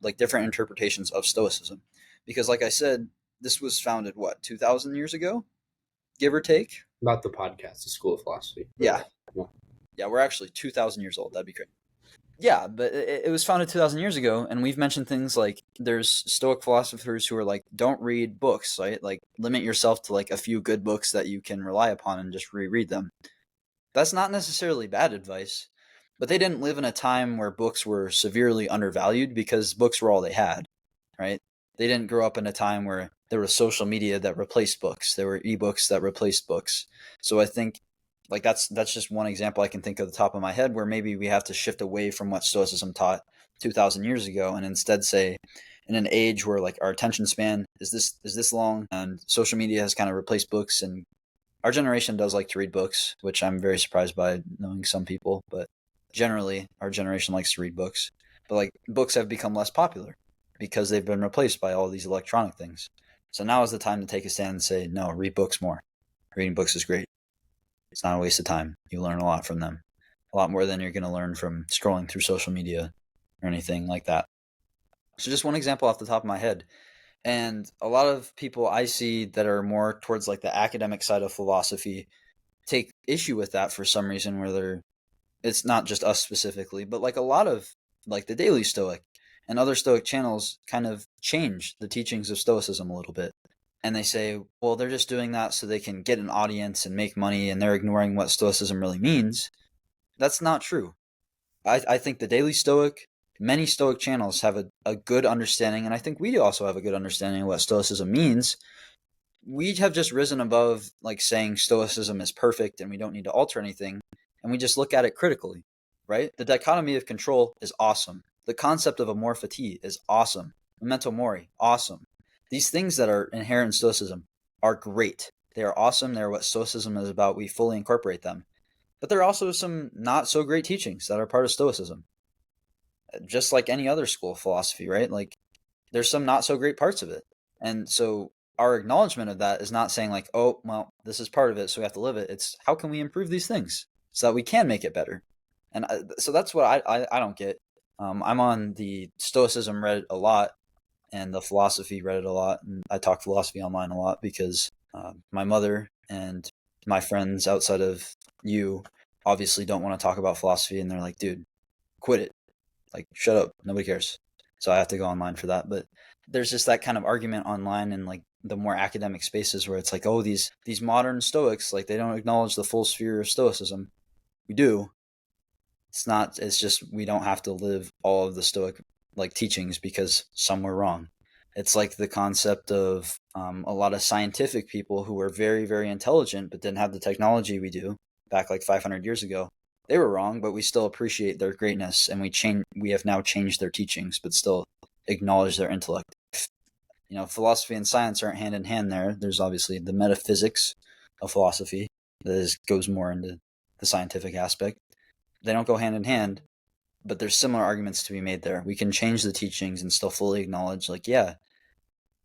like different interpretations of Stoicism, because like I said, this was founded what, 2,000 years ago, give or take. Not the podcast, the School of Philosophy, but Yeah, yeah. yeah, we're actually 2,000 years old. That'd be great. Yeah, but it was founded 2,000 years ago, and we've mentioned things like there's Stoic philosophers who are like, don't read books, right? Like limit yourself to like a few good books that you can rely upon and just reread them. That's not necessarily bad advice, but they didn't live in a time where books were severely undervalued because books were all they had, right? They didn't grow up in a time where there was social media that replaced books. There were ebooks that replaced books. So I think like that's just one example I can think of the top of my head where maybe we have to shift away from what Stoicism taught 2,000 years ago and instead say, in an age where like our attention span is this long, and social media has kind of replaced books, and our generation does like to read books, which I'm very surprised by knowing some people, but generally our generation likes to read books. But like books have become less popular because they've been replaced by all these electronic things. So now is the time to take a stand and say, no, read books more. Reading books is great. It's not a waste of time. You learn a lot from them. A lot more than you're going to learn from scrolling through social media or anything like that. So just one example off the top of my head. And a lot of people I see that are more towards like the academic side of philosophy take issue with that for some reason, where it's not just us specifically, but like a lot of like the Daily Stoic and other Stoic channels kind of change the teachings of Stoicism a little bit. And they say, well, they're just doing that so they can get an audience and make money, and they're ignoring what Stoicism really means. That's not true. I think the Daily Stoic, many Stoic channels have a good understanding, and I think we also have a good understanding of what Stoicism means. We have just risen above like saying Stoicism is perfect and we don't need to alter anything, and we just look at it critically, right? The dichotomy of control is awesome. The concept of amor fati is awesome. Memento mori, awesome. These things that are inherent in Stoicism are great. They are awesome. They're what Stoicism is about. We fully incorporate them. But there are also some not so great teachings that are part of Stoicism, just like any other school of philosophy, right? Like there's some not so great parts of it. And so our acknowledgement of that is not saying like, oh, well, this is part of it, so we have to live it. It's how can we improve these things so that we can make it better? And so that's what I don't get. I'm on the Stoicism Reddit a lot and the philosophy Reddit a lot. And I talk philosophy online a lot because my mother and my friends outside of you obviously don't want to talk about philosophy. And they're like, dude, quit it. Like, shut up. Nobody cares. So I have to go online for that. But there's just that kind of argument online and like the more academic spaces where it's like, oh, these modern Stoics, like they don't acknowledge the full sphere of Stoicism. We do. It's not. It's just we don't have to live all of the Stoic like teachings because some were wrong. It's like the concept of a lot of scientific people who were very, very intelligent but didn't have the technology we do back like 500 years ago. They were wrong, but we still appreciate their greatness, and we have now changed their teachings, but still acknowledge their intellect. You know, philosophy and science aren't hand in hand there. There's obviously the metaphysics of philosophy that goes more into the scientific aspect. They don't go hand in hand, but there's similar arguments to be made there. We can change the teachings and still fully acknowledge, like, yeah,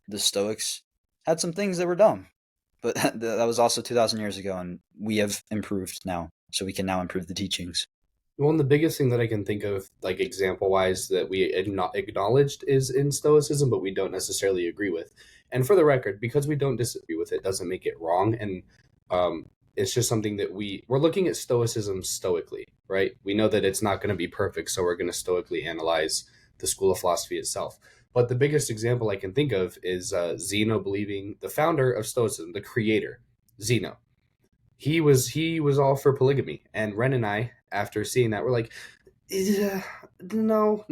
the Stoics had some things that were dumb, but that was also 2,000 years ago, and we have improved now, so we can now improve the teachings. One of the biggest thing that I can think of, like example wise, that we acknowledged is in Stoicism, but we don't necessarily agree with. And for the record, because we don't disagree with it, doesn't make it wrong. And it's just something that we're looking at Stoicism stoically, right? We know that it's not going to be perfect, so we're going to stoically analyze the school of philosophy itself. But the biggest example I can think of is Zeno believing the founder of Stoicism, the creator, Zeno. He was all for polygamy, and Ren and I, after seeing that, we're like, no,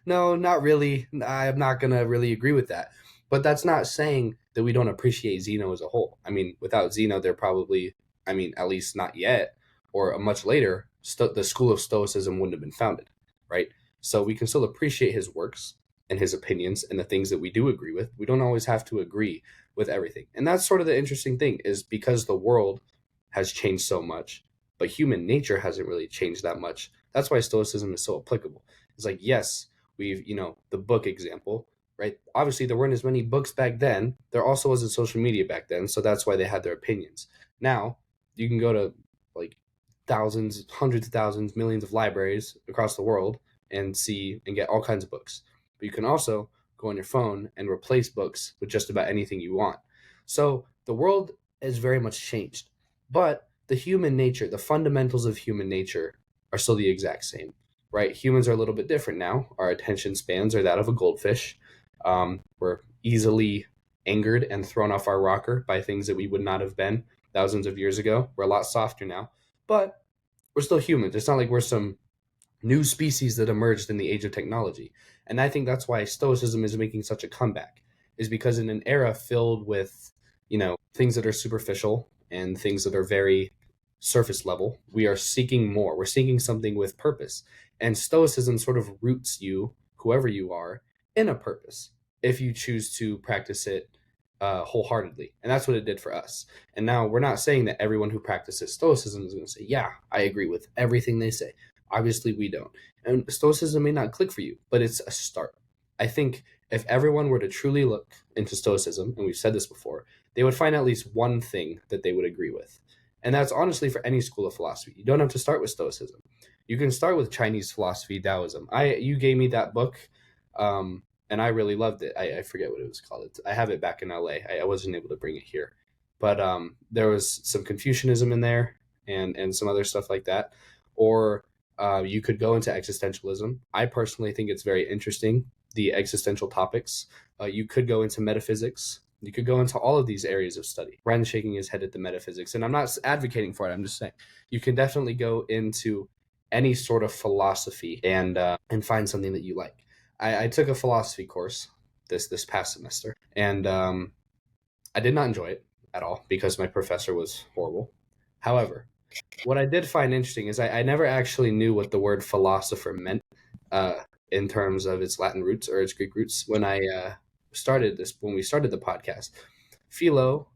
no, not really. I'm not gonna really agree with that. But that's not saying that we don't appreciate Zeno as a whole. I mean, without Zeno, there probably, I mean, at least not yet, or much later, the school of Stoicism wouldn't have been founded, right? So we can still appreciate his works and his opinions and the things that we do agree with. We don't always have to agree with everything, and that's sort of the interesting thing, is because the world has changed so much, but human nature hasn't really changed that much. That's why Stoicism is so applicable. It's like, yes, the book example, right? Obviously, there weren't as many books back then. There also wasn't social media back then. So that's why they had their opinions. Now, you can go to like thousands, hundreds of thousands, millions of libraries across the world and see and get all kinds of books. But you can also go on your phone and replace books with just about anything you want. So the world has very much changed. But the human nature, the fundamentals of human nature are still the exact same, right? Humans are a little bit different now. Our attention spans are that of a goldfish. We're easily angered and thrown off our rocker by things that we would not have been thousands of years ago. We're a lot softer now, but we're still humans. It's not like we're some new species that emerged in the age of technology. And I think that's why Stoicism is making such a comeback, is because in an era filled with, things that are superficial and things that are very surface level, we are seeking more. We're seeking something with purpose. And Stoicism sort of roots you, whoever you are, in a purpose. if you choose to practice it wholeheartedly. And that's what it did for us. And now we're not saying that everyone who practices Stoicism is going to say, yeah, I agree with everything they say. Obviously, we don't. And Stoicism may not click for you, but it's a start. I think if everyone were to truly look into Stoicism, and we've said this before, they would find at least one thing that they would agree with. And that's honestly for any school of philosophy. You don't have to start with Stoicism. You can start with Chinese philosophy, Taoism. You gave me that book, and I really loved it. I forget what it was called. I have it back in LA. I wasn't able to bring it here, but there was some Confucianism in there, and some other stuff like that. Or you could go into existentialism. I personally think it's very interesting, the existential topics. You could go into metaphysics. You could go into all of these areas of study. Ren shaking his head at the metaphysics, and I'm not advocating for it. I'm just saying you can definitely go into any sort of philosophy and find something that you like. I took a philosophy course this past semester, and I did not enjoy it at all because my professor was horrible. However, what I did find interesting is I never actually knew what the word philosopher meant uh, in terms of its Latin roots or its Greek roots when we started the podcast. Philo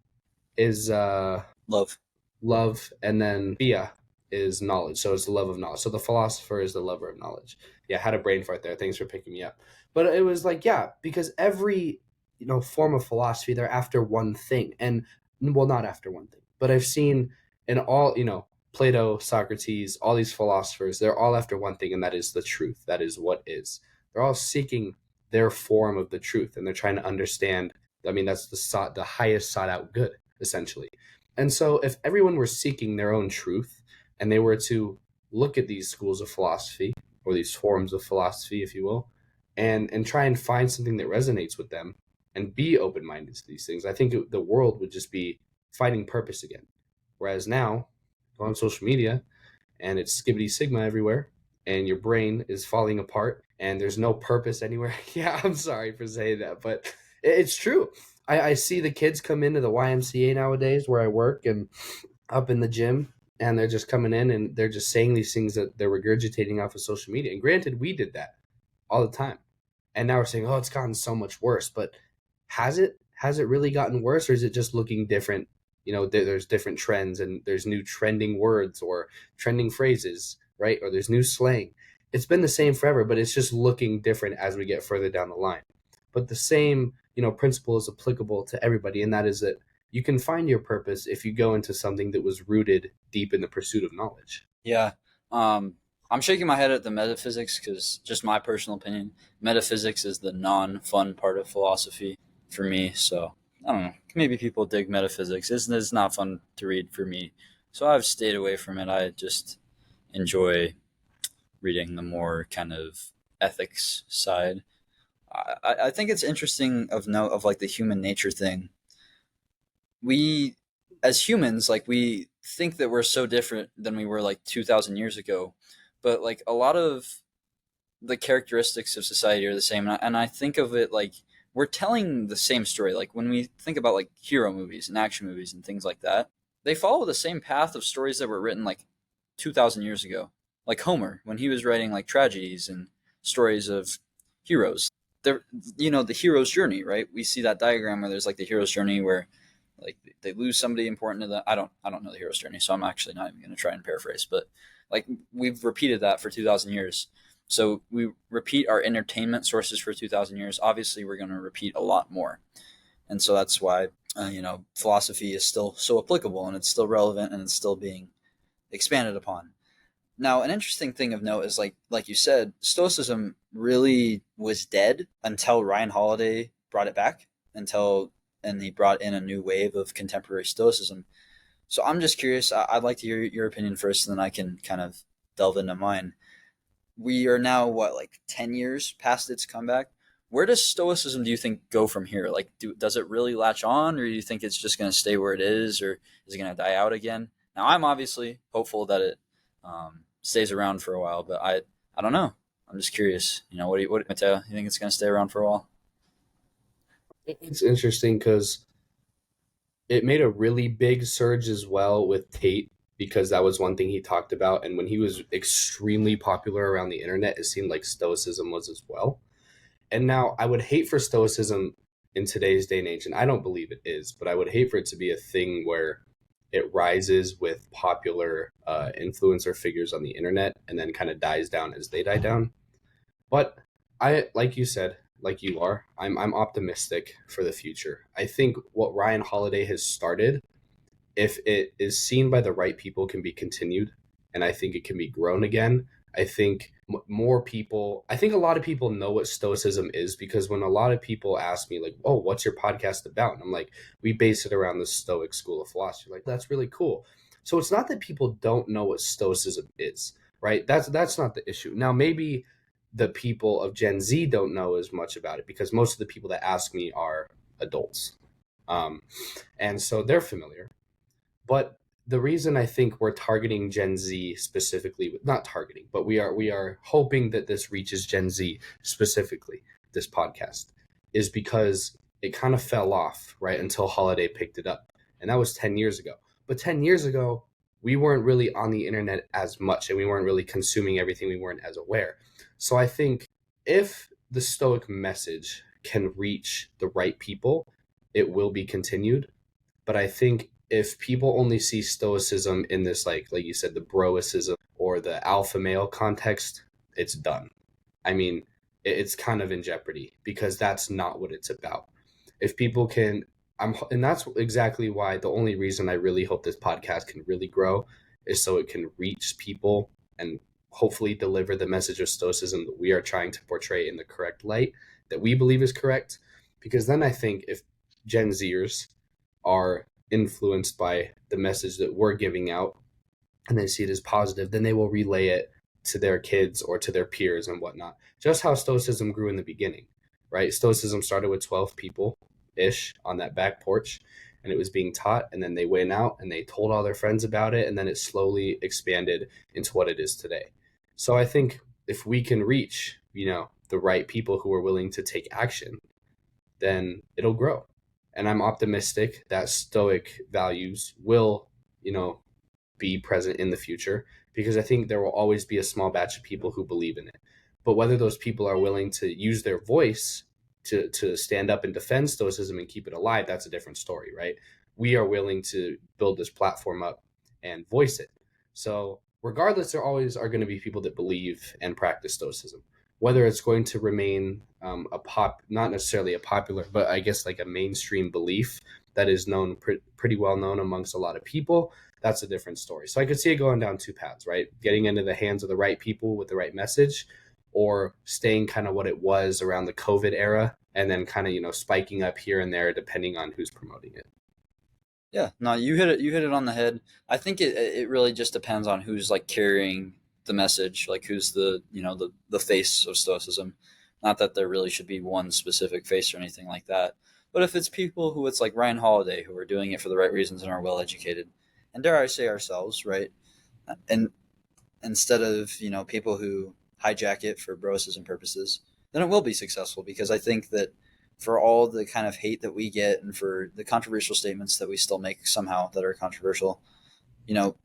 is Love. love, and then Thea is knowledge. So it's the love of knowledge. So the philosopher is the lover of knowledge. Yeah, I had a brain fart there. Thanks for picking me up. But it was like, yeah, because every form of philosophy, they're after one thing, and well, not after one thing, but I've seen in all Plato, Socrates, all these philosophers, they're all after one thing, and that is the truth. That is what is. They're all seeking their form of the truth, and they're trying to understand. I mean, that's the highest sought out good, essentially. And so, if everyone were seeking their own truth and they were to look at these schools of philosophy or these forms of philosophy, if you will, and try and find something that resonates with them and be open minded to these things, I think the world would just be finding purpose again. Whereas now, go on social media and it's skibbity sigma everywhere, and your brain is falling apart, and there's no purpose anywhere. Yeah, I'm sorry for saying that, but it's true. I see the kids come into the YMCA nowadays where I work and up in the gym, and they're just coming in and they're just saying these things that they're regurgitating off of social media. And granted, we did that all the time. And now we're saying, oh, it's gotten so much worse. But has it? Has it really gotten worse, or is it just looking different? There's different trends, and there's new trending words or trending phrases, right? Or there's new slang. It's been the same forever, but it's just looking different as we get further down the line. But the same, principle is applicable to everybody, and that is that you can find your purpose if you go into something that was rooted deep in the pursuit of knowledge. Yeah. I'm shaking my head at the metaphysics because, just my personal opinion, metaphysics is the non-fun part of philosophy for me. So I don't know. Maybe people dig metaphysics. It's not fun to read for me. So I've stayed away from it. I just enjoy reading the more kind of ethics side. I think it's interesting of note of like the human nature thing. We, as humans, like we think that we're so different than we were like 2,000 years ago, but like a lot of the characteristics of society are the same. And I think of it like we're telling the same story. Like when we think about like hero movies and action movies and things like that, they follow the same path of stories that were written like 2,000 years ago. Like Homer, when he was writing like tragedies and stories of heroes. There, the hero's journey, right? We see that diagram where there's like the hero's journey where like they lose somebody important to them. I don't know the hero's journey, so I'm actually not even going to try and paraphrase. But like we've repeated that for 2,000 years. So we repeat our entertainment sources for 2,000 years. Obviously, we're going to repeat a lot more, and so that's why philosophy is still so applicable and it's still relevant and it's still being expanded upon. Now, an interesting thing of note is like you said, Stoicism really was dead until Ryan Holiday brought it back, and he brought in a new wave of contemporary Stoicism. So I'm just curious. I'd like to hear your opinion first, and then I can kind of delve into mine. We are now what, like 10 years past its comeback. Where does Stoicism, do you think, go from here? Like, does it really latch on, or do you think it's just going to stay where it is, or is it going to die out again? Now, I'm obviously hopeful that it stays around for a while, but I don't know. I'm just curious. What Mateo? You think it's going to stay around for a while? It's interesting because it made a really big surge as well with Tate, because that was one thing he talked about. And when he was extremely popular around the internet, it seemed like Stoicism was as well. And now I would hate for stoicism in today's day and age, and I don't believe it is, but I would hate for it to be a thing where it rises with popular influencer figures on the internet and then kind of dies down as they die down. But I, like you said, like you are, I'm optimistic for the future. I think what Ryan Holiday has started, if it is seen by the right people, can be continued, and I think it can be grown again. I think more people, I think a lot of people know what stoicism is, because when a lot of people ask me like, oh, what's your podcast about, and I'm like, we base it around the Stoic school of philosophy. Like, that's really cool. So it's not that people don't know what stoicism is, right? That's not the issue. Now maybe the people of Gen Z don't know as much about it, because most of the people that ask me are adults, um, and so they're familiar. But the reason I think we're targeting Gen Z specifically, not targeting, but we are hoping that this reaches Gen Z specifically, this podcast, is because it kind of fell off, right, until Holiday picked it up. And that was 10 years ago. But 10 years ago, we weren't really on the internet as much, and we weren't really consuming everything, we weren't as aware. So I think if the Stoic message can reach the right people, it will be continued. But I think if people only see stoicism in this, like you said, the broicism or the alpha male context, it's done. I mean, it's kind of in jeopardy, because that's not what it's about. If people can, and that's exactly why the only reason I really hope this podcast can really grow is so it can reach people and hopefully deliver the message of stoicism that we are trying to portray in the correct light, that we believe is correct. Because then I think if Gen Zers are influenced by the message that we're giving out and they see it as positive, then they will relay it to their kids or to their peers and whatnot. Just how Stoicism grew in the beginning, right? Stoicism started with 12 people ish on that back porch, and it was being taught, and then they went out and they told all their friends about it, and then it slowly expanded into what it is today. So I think if we can reach, the right people who are willing to take action, then it'll grow. And I'm optimistic that Stoic values will, be present in the future, because I think there will always be a small batch of people who believe in it. But whether those people are willing to use their voice to stand up and defend Stoicism and keep it alive, that's a different story, right? We are willing to build this platform up and voice it. So regardless, there always are going to be people that believe and practice Stoicism. Whether it's going to remain not necessarily a popular, but I guess like a mainstream belief that is known, pretty well known amongst a lot of people, that's a different story. So I could see it going down two paths, right? Getting into the hands of the right people with the right message, or staying kind of what it was around the COVID era, and then kind of, spiking up here and there depending on who's promoting it. Yeah, no, you hit it on the head. I think it really just depends on who's like carrying the message, like who's the face of stoicism. Not that there really should be one specific face or anything like that. But if it's people who it's like Ryan Holiday who are doing it for the right reasons and are well educated, and dare I say ourselves, right? And instead of people who hijack it for broicism purposes, then it will be successful, because I think that for all the kind of hate that we get and for the controversial statements that we still make somehow that are controversial, you know,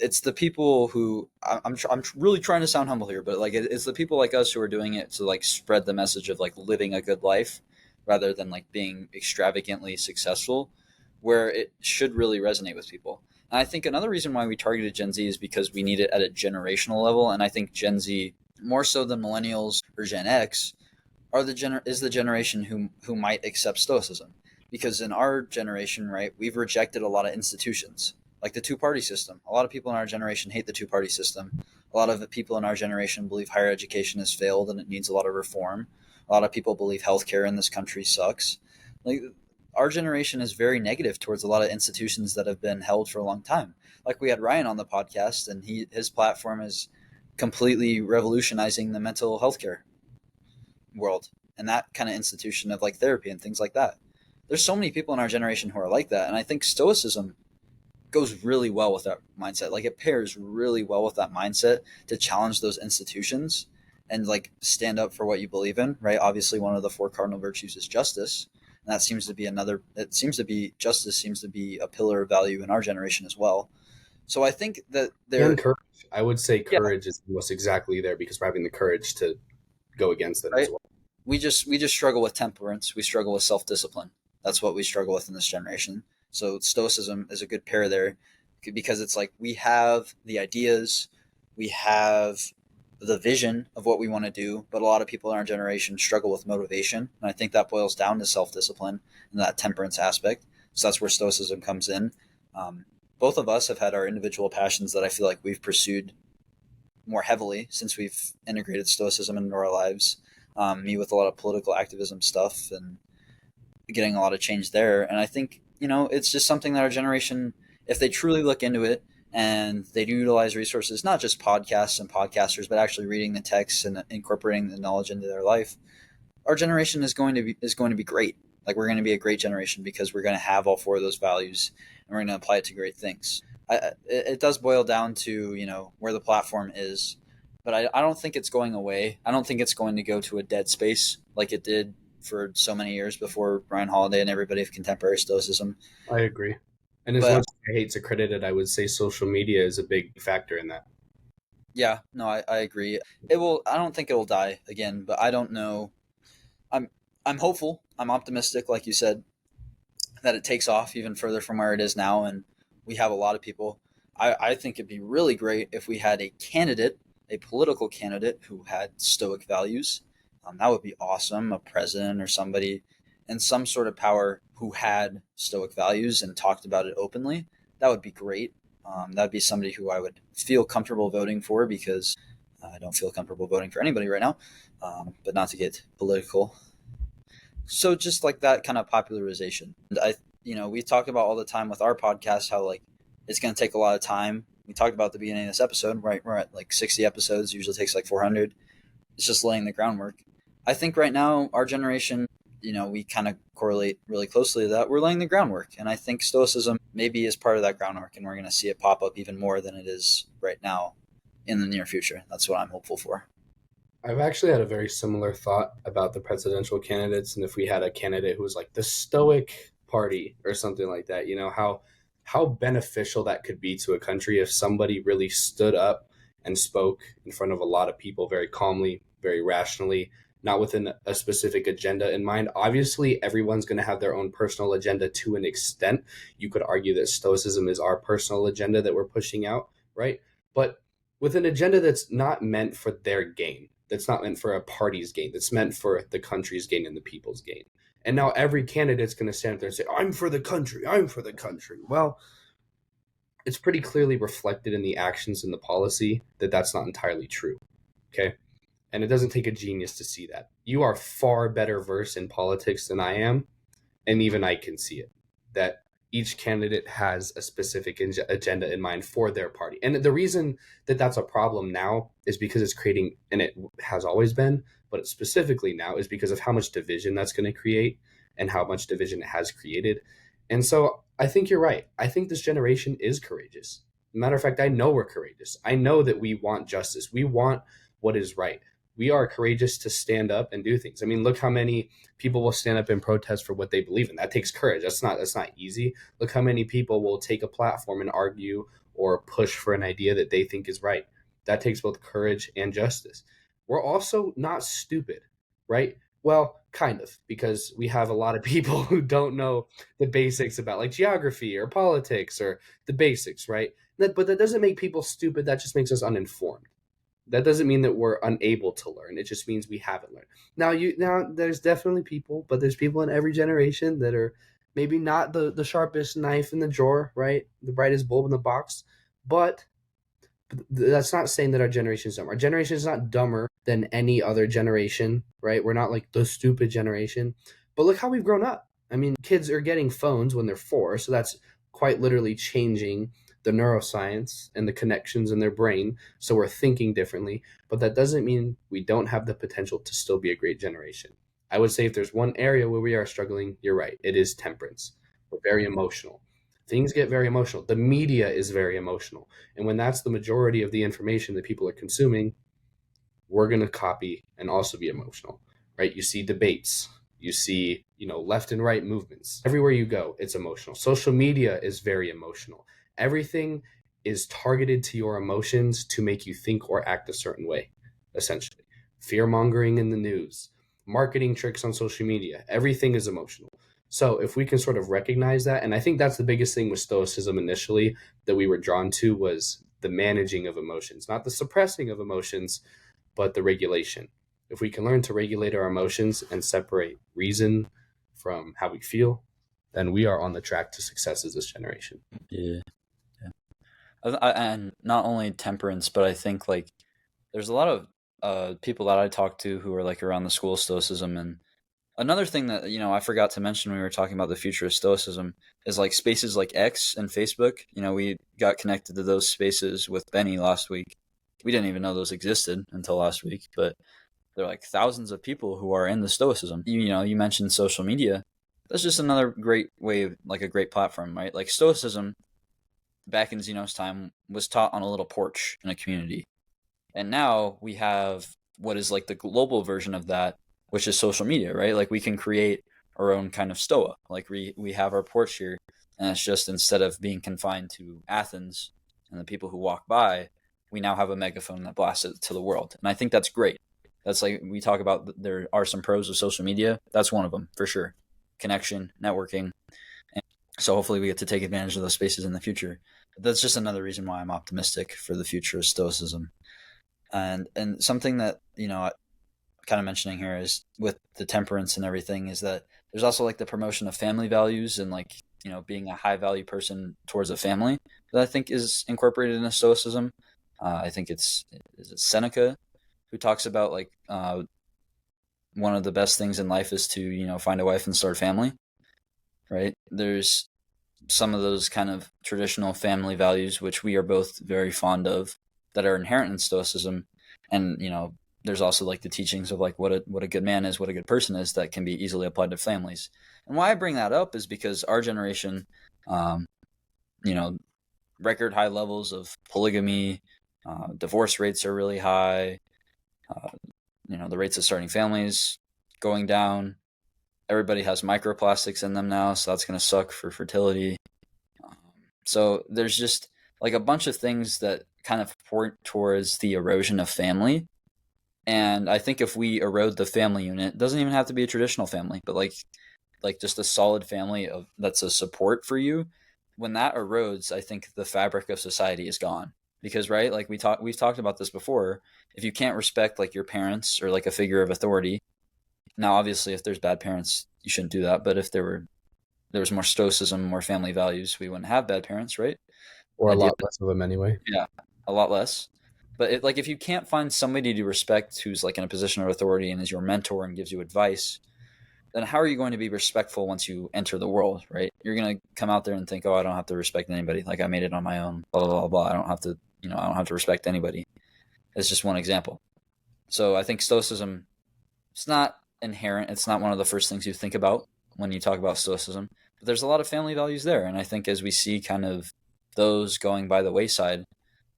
it's the people who I'm really trying to sound humble here, but like it's the people like us who are doing it to like spread the message of like living a good life rather than like being extravagantly successful, where it should really resonate with people. And I think another reason why we targeted Gen Z is because we need it at a generational level, and I think Gen Z more so than millennials or Gen X is the generation who might accept stoicism, because in our generation, right, we've rejected a lot of institutions like the two-party system. A lot of people in our generation hate the two-party system. A lot of people in our generation believe higher education has failed and it needs a lot of reform. A lot of people believe healthcare in this country sucks. Like, our generation is very negative towards a lot of institutions that have been held for a long time. Like, we had Ryan on the podcast, and his platform is completely revolutionizing the mental healthcare world and that kind of institution of like therapy and things like that. There's so many people in our generation who are like that, and I think stoicism goes really well with that mindset. Like, it pairs really well with that mindset to challenge those institutions and like stand up for what you believe in, right? Obviously, one of the four cardinal virtues is justice, and that seems to be another. It seems to be justice seems to be a pillar of value in our generation as well. So I think that And there, courage. I would say yeah, courage is most exactly there, because we're having the courage to go against it as right. well. we just struggle with temperance. We struggle with self discipline. That's what we struggle with in this generation. So stoicism is a good pair there, because it's like we have the ideas, we have the vision of what we want to do, but a lot of people in our generation struggle with motivation, and I think that boils down to self discipline and that temperance aspect. So that's where stoicism comes in. Um, Both of us have had our individual passions that I feel like we've pursued more heavily since we've integrated stoicism into our lives. Me with a lot of political activism stuff and getting a lot of change there. And I think, it's just something that our generation, if they truly look into it and they do utilize resources, not just podcasts and podcasters, but actually reading the texts and incorporating the knowledge into their life, our generation is going to be great. Like, we're going to be a great generation because we're going to have all four of those values and we're going to apply it to great things. It does boil down to where the platform is, but I don't think it's going away. I don't think it's going to go to a dead space like it did for so many years before Ryan Holiday and everybody of contemporary stoicism. I agree. And as much But as I hate to credit it, I would say social media is a big factor in that. yeah, no, I agree. It will. I don't think it'll die again, but I don't know. I'm I'm hopeful. I'm optimistic, like you said, that it takes off even further from where it is now, and we have a lot of people. I think it'd be really great if we had a candidate, a political candidate who had stoic values. That would be awesome. A president or somebody in some sort of power who had stoic values and talked about it openly. That would be great. That'd be somebody who I would feel comfortable voting for, because I don't feel comfortable voting for anybody right now. But not to get political, so just like that kind of popularization. And we talk about all the time with our podcast how, like, it's going to take a lot of time. We talked about at the beginning of this episode, right? We're at like 60 episodes. Usually takes like 400. It's just laying the groundwork. I think right now our generation, we kind of correlate really closely to that. We're laying the groundwork, and I think stoicism maybe is part of that groundwork, and we're going to see it pop up even more than it is right now in the near future. That's what I'm hopeful for. I've actually had a very similar thought about the presidential candidates, and if we had a candidate who was like the Stoic Party or something like that, how beneficial that could be to a country if somebody really stood up and spoke in front of a lot of people very calmly, very rationally, not within a specific agenda in mind. Obviously, everyone's going to have their own personal agenda to an extent. You could argue that Stoicism is our personal agenda that we're pushing out, right? But with an agenda that's not meant for their gain, that's not meant for a party's gain, that's meant for the country's gain and the people's gain. And now every candidate's going to stand up there and say, I'm for the country, I'm for the country. Well, it's pretty clearly reflected in the actions and the policy that that's not entirely true. Okay. And it doesn't take a genius to see that. You are far better versed in politics than I am, and even I can see it, that each candidate has a specific agenda in mind for their party. And the reason that that's a problem now is because it's creating, and it has always been, but specifically now is because of how much division that's going to create and how much division it has created. And so I think you're right. I think this generation is courageous. Matter of fact, I know we're courageous. I know that we want justice. We want what is right. We are courageous to stand up and do things. I mean, look how many people will stand up and protest for what they believe in. That takes courage. That's not easy. Look how many people will take a platform and argue or push for an idea that they think is right. That takes both courage and justice. We're also not stupid, right? Well, kind of, because we have a lot of people who don't know the basics about like geography or politics or the basics, right? But that doesn't make people stupid. That just makes us uninformed. That doesn't mean that we're unable to learn. It just means we haven't learned. Now there's definitely people, but there's people in every generation that are maybe not the sharpest knife in the drawer, right? The brightest bulb in the box. But that's not saying that our generation is dumb. Our generation is not dumber than any other generation, right? We're not like the stupid generation. But look how we've grown up. I mean, kids are getting phones when they're 4, so that's quite literally changing the neuroscience and the connections in their brain. So we're thinking differently, but that doesn't mean we don't have the potential to still be a great generation. I would say if there's one area where we are struggling, you're right. It is temperance. We're very emotional. Things get very emotional. The media is very emotional. And when that's the majority of the information that people are consuming, we're going to copy and also be emotional, right? You see debates, you see, left and right movements. Everywhere you go, it's emotional. Social media is very emotional. Everything is targeted to your emotions to make you think or act a certain way, essentially. Fear mongering in the news, marketing tricks on social media. Everything is emotional. So if we can sort of recognize that, and I think that's the biggest thing with Stoicism initially that we were drawn to was the managing of emotions, not the suppressing of emotions, but the regulation. If we can learn to regulate our emotions and separate reason from how we feel, then we are on the track to success as this generation. Yeah. And not only temperance, but I think like there's a lot of people that I talk to who are like around the school of stoicism. And another thing that I forgot to mention when we were talking about the future of stoicism is like spaces like X and Facebook. We got connected to those spaces with Benny last week. We didn't even know those existed until last week, but there are like thousands of people who are in the stoicism. You mentioned social media. That's just another great way of, like, a great platform, right? Like stoicism back in Zeno's time was taught on a little porch in a community. And now we have what is like the global version of that, which is social media, right? Like we can create our own kind of stoa. Like we have our porch here, and it's just instead of being confined to Athens and the people who walk by, we now have a megaphone that blasts it to the world. And I think that's great. That's like we talk about, there are some pros of social media. That's one of them for sure. Connection, networking. And so hopefully we get to take advantage of those spaces in the future. But that's just another reason why I'm optimistic for the future of stoicism. And something that kind of mentioning here is with the temperance and everything is that there's also like the promotion of family values and like being a high value person towards a family that I think is incorporated in stoicism. I think is it Seneca who talks about like one of the best things in life is to find a wife and start a family, right? There's some of those kind of traditional family values which we are both very fond of that are inherent in stoicism. And there's also like the teachings of like what a good man is, what a good person is, that can be easily applied to families. And why I bring that up is because our generation, you know record high levels of polygamy, divorce rates are really high, uh, the rates of starting families going down. Everybody has microplastics in them now, so that's going to suck for fertility. So there's just like a bunch of things that kind of point towards the erosion of family. And I think if we erode the family unit, it doesn't even have to be a traditional family, but like just a solid family of that's a support for you. When that erodes, I think the fabric of society is gone. Because right, like we've talked about this before. If you can't respect like your parents or like a figure of authority, now obviously if there's bad parents, you shouldn't do that. But if there was more stoicism, more family values, we wouldn't have bad parents, right? Or a Idea, lot less of them anyway. yeah, a lot less. But like if you can't find somebody to respect who's like in a position of authority and is your mentor and gives you advice, then how are you going to be respectful once you enter the world, right? You're going to come out there and think, oh, I don't have to respect anybody. Like I made it on my own, blah, blah, blah, blah. I don't have to, I don't have to respect anybody. It's just one example. So I think stoicism, it's not inherent. It's not one of the first things you think about when you talk about stoicism, but there's a lot of family values there. And I think as we see kind of those going by the wayside,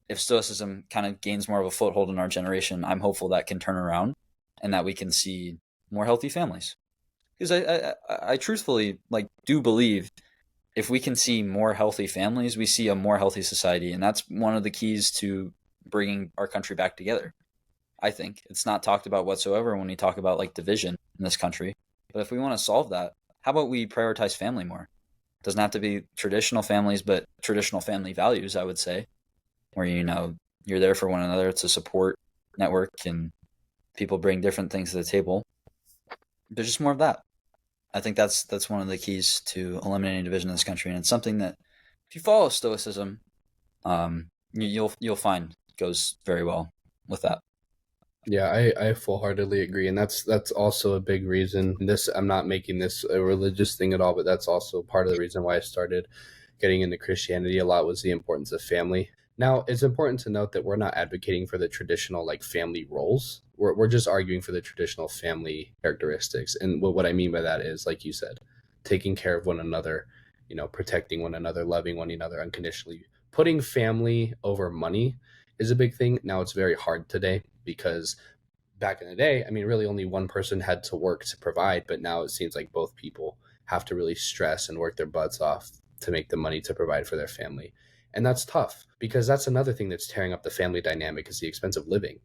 if stoicism kind of gains more of a foothold in our generation, I'm hopeful that can turn around and that we can see more healthy families. Because I truthfully like do believe if we can see more healthy families, we see a more healthy society, and that's one of the keys to bringing our country back together. I think it's not talked about whatsoever when we talk about like division in this country. But if we want to solve that, how about we prioritize family more? It doesn't have to be traditional families, but traditional family values, I would say, where you're there for one another. It's a support network, and people bring different things to the table. There's just more of that. I think that's one of the keys to eliminating division in this country, and it's something that if you follow stoicism, you'll find goes very well with that. Yeah, I full heartedly agree, and that's also a big reason. This I'm not making this a religious thing at all, but that's also part of the reason why I started getting into Christianity a lot was the importance of family. Now, it's important to note that we're not advocating for the traditional like family roles. We're just arguing for the traditional family characteristics. And what I mean by that is, like you said, taking care of one another, protecting one another, loving one another unconditionally. Putting family over money is a big thing. Now it's very hard today because back in the day, I mean, really only one person had to work to provide, but now it seems like both people have to really stress and work their butts off to make the money to provide for their family. And that's tough because that's another thing that's tearing up the family dynamic is the expense of living.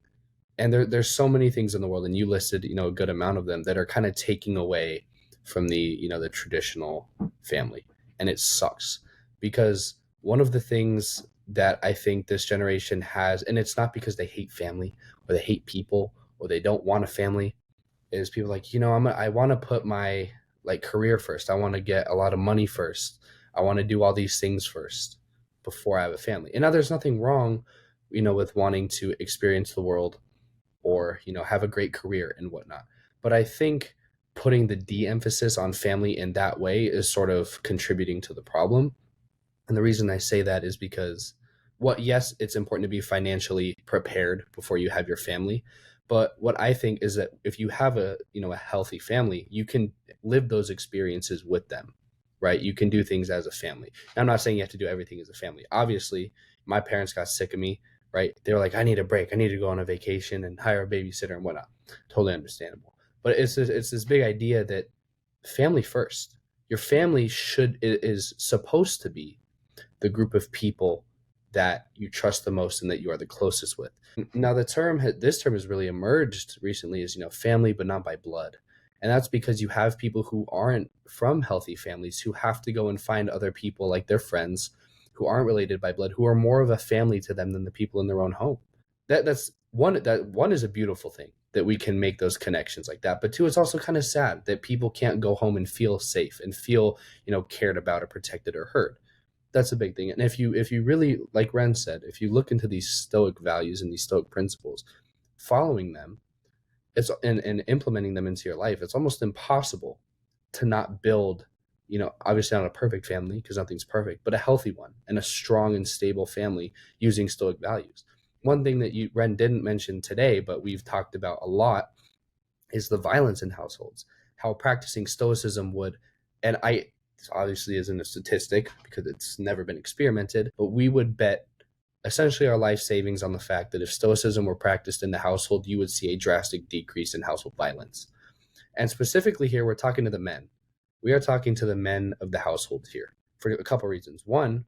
And there's so many things in the world, and you listed, a good amount of them that are kind of taking away from the traditional family. And it sucks, because one of the things that I think this generation has, and it's not because they hate family or they hate people or they don't want a family, is people like, I want to put my like career first. I want to get a lot of money first. I want to do all these things first before I have a family. And now there's nothing wrong, with wanting to experience the world or, have a great career and whatnot. But I think putting the de-emphasis on family in that way is sort of contributing to the problem. And the reason I say that is because, yes, it's important to be financially prepared before you have your family. But what I think is that if you have a healthy family, you can live those experiences with them, right? You can do things as a family. Now, I'm not saying you have to do everything as a family. Obviously, my parents got sick of me, right? They were like, I need a break. I need to go on a vacation and hire a babysitter and whatnot. Totally understandable. But it's this big idea that family first. Your family is supposed to be the group of people that you trust the most and that you are the closest with. Now, this term has really emerged recently as, family, but not by blood. And that's because you have people who aren't from healthy families who have to go and find other people like their friends who aren't related by blood, who are more of a family to them than the people in their own home. That one is a beautiful thing that we can make those connections like that. But two, it's also kind of sad that people can't go home and feel safe and feel, cared about or protected or heard. That's a big thing. And if you really, like Ren said, if you look into these stoic values and these stoic principles, following them, and implementing them into your life, it's almost impossible to not build, obviously not a perfect family because nothing's perfect, but a healthy one and a strong and stable family using stoic values. One thing that Ren didn't mention today, but we've talked about a lot, is the violence in households. How practicing stoicism would, and I this obviously isn't a statistic because it's never been experimented, but we would bet essentially our life savings on the fact that if stoicism were practiced in the household, you would see a drastic decrease in household violence. And specifically here, we're talking to the men. We are talking to the men of the household here for a couple reasons. One,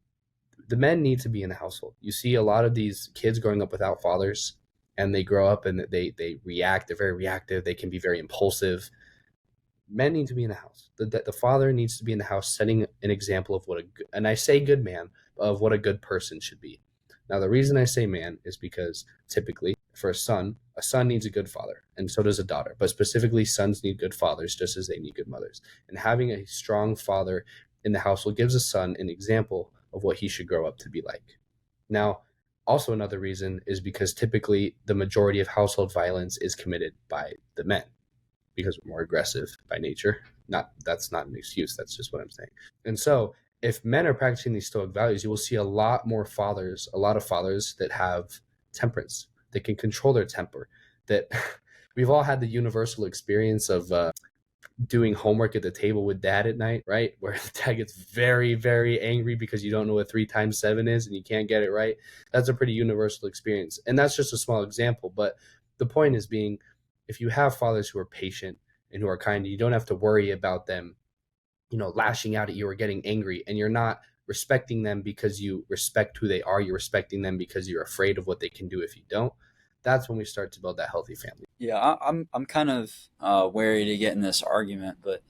the men need to be in the household. You see a lot of these kids growing up without fathers, and they grow up and they react. They're very reactive. They can be very impulsive. Men need to be in the house. The father needs to be in the house, setting an example of and I say good man, of what a good person should be. Now, the reason I say man is because typically for a son needs a good father, and so does a daughter. But specifically, sons need good fathers just as they need good mothers. And having a strong father in the household gives a son an example of what he should grow up to be like. Now, also another reason is because typically the majority of household violence is committed by the men because we're more aggressive by nature. Not That's not an excuse. That's just what I'm saying. And so, if men are practicing these stoic values, you will see a lot of fathers that have temperance, that can control their temper. That we've all had the universal experience of doing homework at the table with dad at night, right? Where the dad gets very, very angry because you don't know what 3 times 7 is and you can't get it right. That's a pretty universal experience. And that's just a small example. But the point is being, if you have fathers who are patient and who are kind, you don't have to worry about them, lashing out at you or getting angry. And you're not respecting them because you respect who they are. You're respecting them because you're afraid of what they can do if you don't. That's when we start to build that healthy family. Yeah, I'm kind of wary to get in this argument, but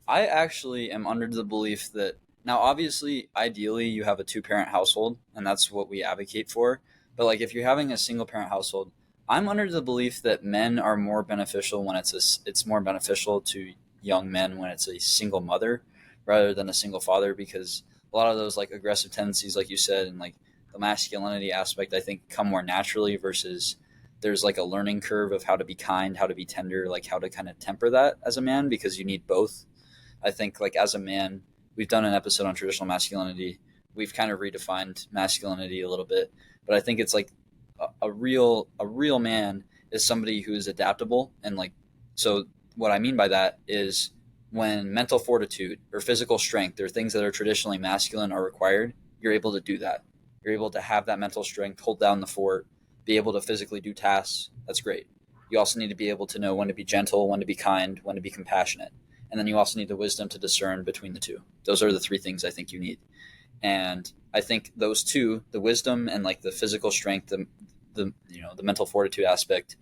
I actually am under the belief that now, obviously, ideally, you have a two-parent household, and that's what we advocate for. But like, if you're having a single-parent household, I'm under the belief that men are more beneficial when it's more beneficial to young men when it's a single mother rather than a single father, because a lot of those like aggressive tendencies, like you said, and like the masculinity aspect, I think come more naturally versus there's like a learning curve of how to be kind, how to be tender, like how to kind of temper that as a man because you need both. I think like as a man, we've done an episode on traditional masculinity. We've kind of redefined masculinity a little bit, but I think it's like a real man is somebody who is adaptable and like so what I mean by that is when mental fortitude or physical strength or things that are traditionally masculine are required, you're able to do that. You're able to have that mental strength, hold down the fort, be able to physically do tasks. That's great. You also need to be able to know when to be gentle, when to be kind, when to be compassionate. And then you also need the wisdom to discern between the two. Those are the three things I think you need. And I think those two, the wisdom and like the physical strength, the mental fortitude aspect,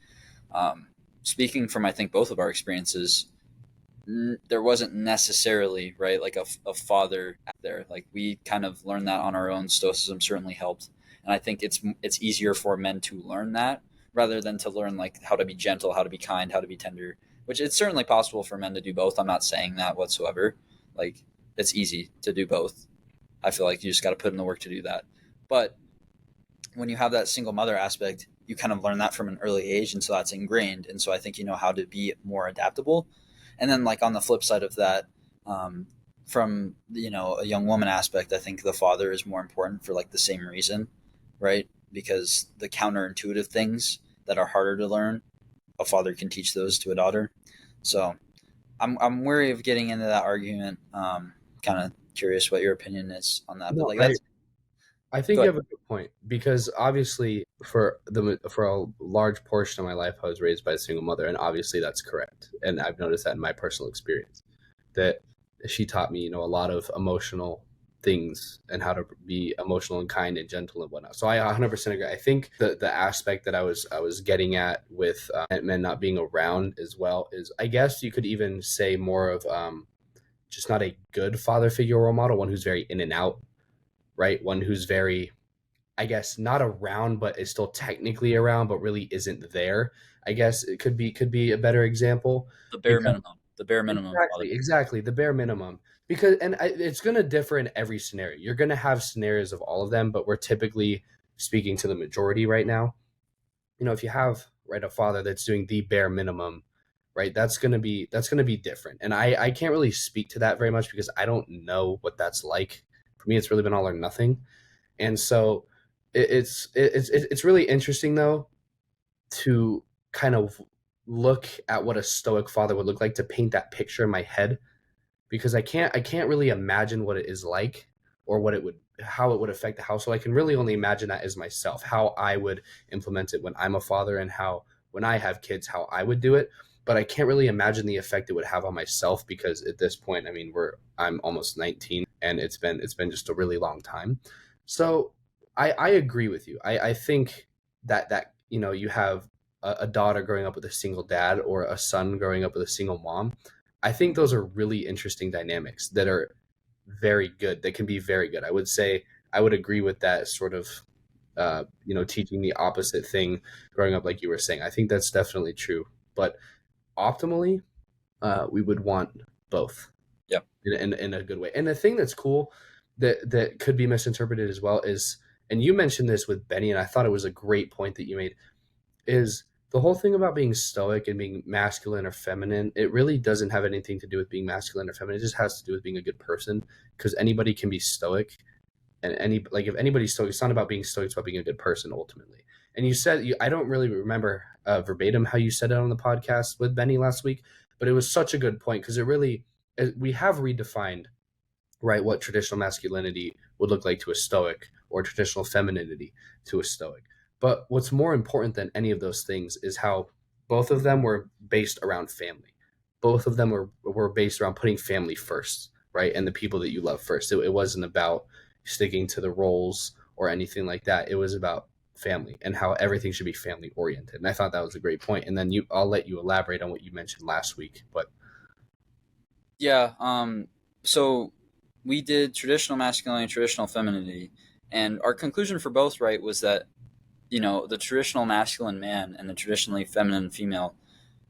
Speaking from, I think, both of our experiences, there wasn't necessarily, right, like a father there. Like we kind of learned that on our own. Stoicism certainly helped, and I think it's easier for men to learn that rather than to learn like how to be gentle, how to be kind, how to be tender. Which it's certainly possible for men to do both. I'm not saying that whatsoever. Like it's easy to do both. I feel like you just got to put in the work to do that. But when you have that single mother aspect, you kind of learn that from an early age, and so that's ingrained. And so I think you know how to be more adaptable. And then like on the flip side of that, from a young woman aspect, I think the father is more important for like the same reason, right? Because the counterintuitive things that are harder to learn, a father can teach those to a daughter. So I'm wary of getting into that argument. Kind of curious what your opinion is on that, but No, like that's I think go you ahead. have a good point because obviously for a large portion of my life I was raised by a single mother, and obviously that's correct. And I've noticed that in my personal experience that she taught me, a lot of emotional things and how to be emotional and kind and gentle and whatnot. So I 100% agree. I think the aspect that I was getting at with men not being around as well is, I guess you could even say, more of just not a good father figure role model, one who's very in and out, right? One who's very, I guess, not around, but is still technically around, but really isn't there. I guess it could be a better example The bare because minimum. The bare minimum, father. exactly the bare minimum. Because it's going to differ in every scenario. You're going to have scenarios of all of them, but we're typically speaking to the majority right now. If you have, right, a father that's doing the bare minimum, right, that's going to be different. And I can't really speak to that very much because I don't know what that's like. For me, it's really been all or nothing. And so it's really interesting though to kind of look at what a stoic father would look like, to paint that picture in my head, because I can't really imagine what it is like, or what it would how it would affect the household. I can really only imagine that as myself, how I would implement it when I'm a father, and how when I have kids, how I would do it. But I can't really imagine the effect it would have on myself, because at this point, I mean, I'm almost 19, and it's been just a really long time. So I agree with you. I think that you have a daughter growing up with a single dad, or a son growing up with a single mom. I think those are really interesting dynamics that are very good. That can be very good. I would say I would agree with that sort of, teaching the opposite thing growing up, like you were saying. I think that's definitely true. But optimally, we would want both Yeah. in a good way. And the thing that's cool that could be misinterpreted as well is, and you mentioned this with Benny, and I thought it was a great point that you made, is the whole thing about being stoic and being masculine or feminine. It really doesn't have anything to do with being masculine or feminine. It just has to do with being a good person, because anybody can be stoic. And if anybody's stoic, it's not about being stoic, it's about being a good person ultimately. And you said, I don't really remember verbatim how you said it on the podcast with Benny last week, but it was such a good point, because we have redefined, right, what traditional masculinity would look like to a stoic, or traditional femininity to a stoic. But what's more important than any of those things is how both of them were based around family. Both of them were based around putting family first, right? And the people that you love first. It wasn't about sticking to the roles or anything like that. It was about family, and how everything should be family oriented. And I thought that was a great point. And then I'll let you elaborate on what you mentioned last week. But Yeah. So we did traditional masculinity, traditional femininity, and our conclusion for both, right, was that the traditional masculine man and the traditionally feminine female,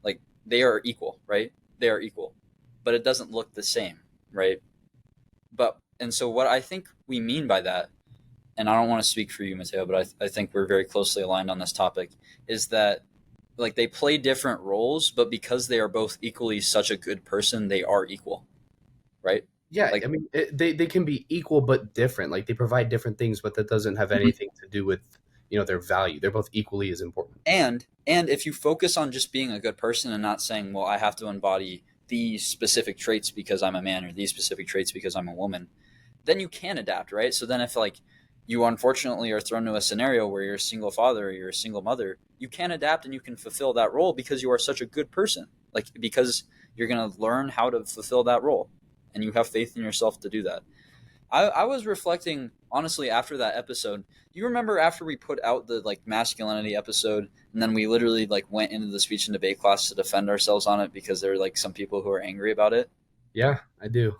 like they are equal, right? They are equal, but it doesn't look the same, right? And so what I think we mean by that, and I don't want to speak for you, Mateo, but I think we're very closely aligned on this topic, is that like they play different roles, but because they are both equally such a good person, they are equal, right? yeah, Like I mean, they can be equal but different. Like, they provide different things, but that doesn't have anything to do with, their value. They're both equally as important. and if you focus on just being a good person and not saying, well, I have to embody these specific traits because I'm a man or these specific traits because I'm a woman, then you can adapt, right? So then if like you unfortunately are thrown to a scenario where you're a single father or you're a single mother, you can adapt and you can fulfill that role because you are such a good person. Like because you're going to learn how to fulfill that role and you have faith in yourself to do that. I was reflecting honestly after that episode. You remember after we put out the like masculinity episode, and then we literally like went into the speech and debate class to defend ourselves on it because there were like some people who were angry about it. Yeah, I do.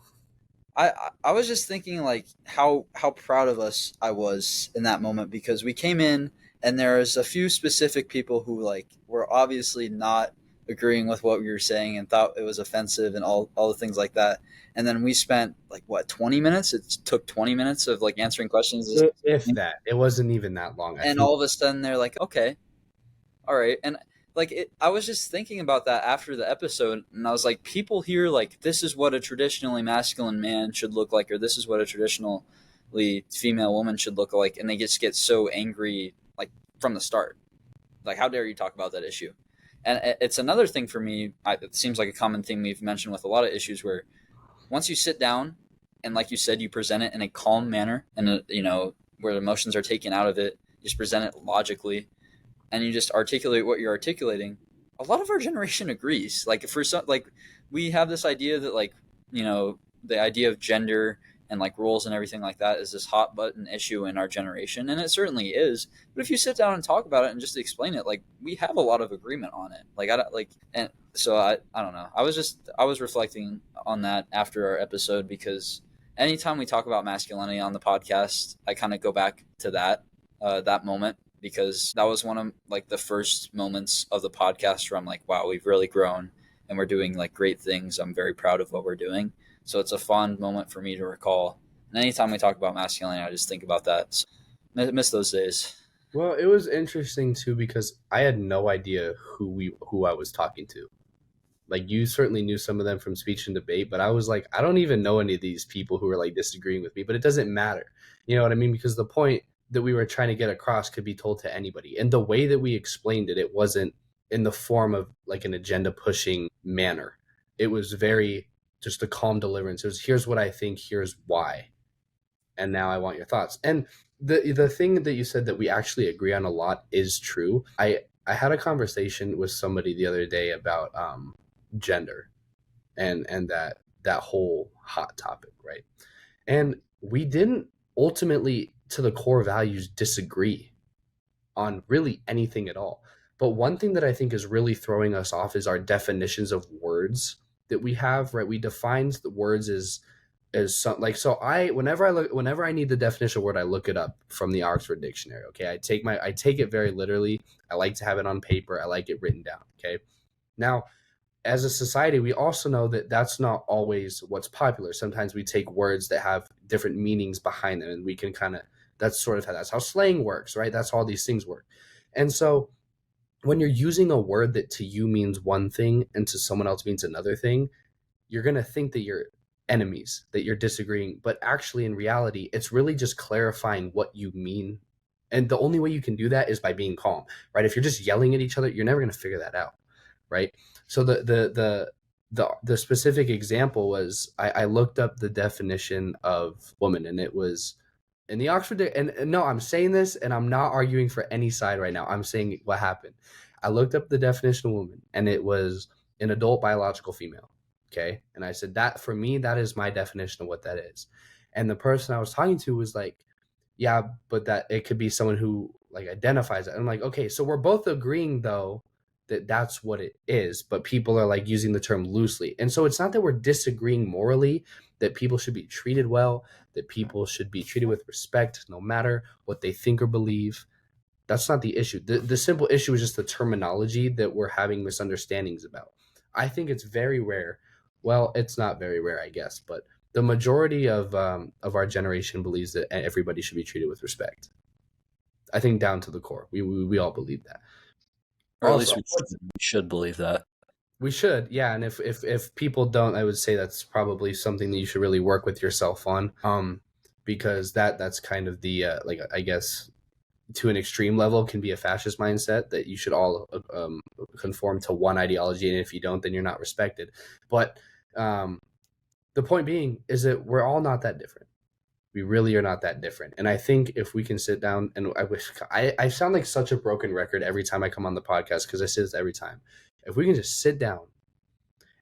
I was just thinking like how proud of us I was in that moment because we came in and there was a few specific people who like were obviously not agreeing with what we were saying and thought it was offensive and all the things like that. And then we spent like what 20 minutes? It took 20 minutes of like answering questions, If that, it wasn't even that long. I and think. all of a sudden they're like, okay, all right. And like I was just thinking about that after the episode, and I was like, people here like this is what a traditionally masculine man should look like, or this is what a traditionally female woman should look like, and they just get so angry like from the start. Like, how dare you talk about that issue? And it's another thing for me. It seems like a common thing we've mentioned with a lot of issues where once you sit down and, like you said, you present it in a calm manner, and where the emotions are taken out of it, you just present it logically and you just articulate what you're articulating, a lot of our generation agrees. Like for some, like we have this idea that like the idea of gender and like roles and everything like that is this hot button issue in our generation, and it certainly is. But if you sit down and talk about it and just explain it, like we have a lot of agreement on it. Like I don't like, and so I don't know. I was reflecting on that after our episode because anytime we talk about masculinity on the podcast, I kind of go back to that moment because that was one of like the first moments of the podcast where I'm like, wow, we've really grown and we're doing like great things. I'm very proud of what we're doing. So it's a fond moment for me to recall. And anytime we talk about masculinity, I just think about that. So, miss those days. Well, it was interesting too because I had no idea who I was talking to. Like you certainly knew some of them from speech and debate, but I was like, I don't even know any of these people who are like disagreeing with me, but it doesn't matter. You know what I mean? Because the point that we were trying to get across could be told to anybody. And the way that we explained it, it wasn't in the form of like an agenda pushing manner. It was very just a calm deliverance. It was here's what I think, here's why. And now I want your thoughts. And the thing that you said that we actually agree on a lot is true. I had a conversation with somebody the other day about gender and that whole hot topic, right? And we didn't ultimately to the core values disagree on really anything at all. But one thing that I think is really throwing us off is our definitions of words that we have, right? We define the words as some like so I whenever I need the definition of word, I look it up from the Oxford Dictionary. Okay. I take it very literally. I like to have it on paper. I like it written down. Okay. Now, as a society, we also know that that's not always what's popular. Sometimes we take words that have different meanings behind them, and we can kind of that's sort of how that's how slang works, right? That's how all these things work. And so when you're using a word that to you means one thing and to someone else means another thing, you're going to think that you're enemies, that you're disagreeing. But actually, in reality, it's really just clarifying what you mean. And the only way you can do that is by being calm, right? If you're just yelling at each other, you're never going to figure that out, right? So the specific example was I looked up the definition of woman, and it was in the Oxford. And no, I'm saying this, and I'm not arguing for any side right now. I'm saying what happened. I looked up the definition of woman, and it was an adult biological female. Okay, and I said that for me, that is my definition of what that is. And the person I was talking to was like, yeah, but that it could be someone who like identifies it. And I'm like, okay, so we're both agreeing though that that's what it is, but people are like using the term loosely. And so it's not that we're disagreeing morally, that people should be treated well, that people should be treated with respect no matter what they think or believe. That's not the issue. The simple issue is just the terminology that we're having misunderstandings about. I think it's very rare. Well, it's not very rare, I guess, but the majority of our generation believes that everybody should be treated with respect. I think down to the core, we all believe that. Or at Also, least we should believe that. we should, yeah. And if people don't, I would say that's probably something that you should really work with yourself on, because that's kind of the like I guess to an extreme level can be a fascist mindset that you should all conform to one ideology, and if you don't, then you're not respected. But um, the point being is that we're all not that different. We really are not that different. And I think if we can sit down, and I wish I sound like such a broken record every time I come on the podcast because I say this every time. If we can just sit down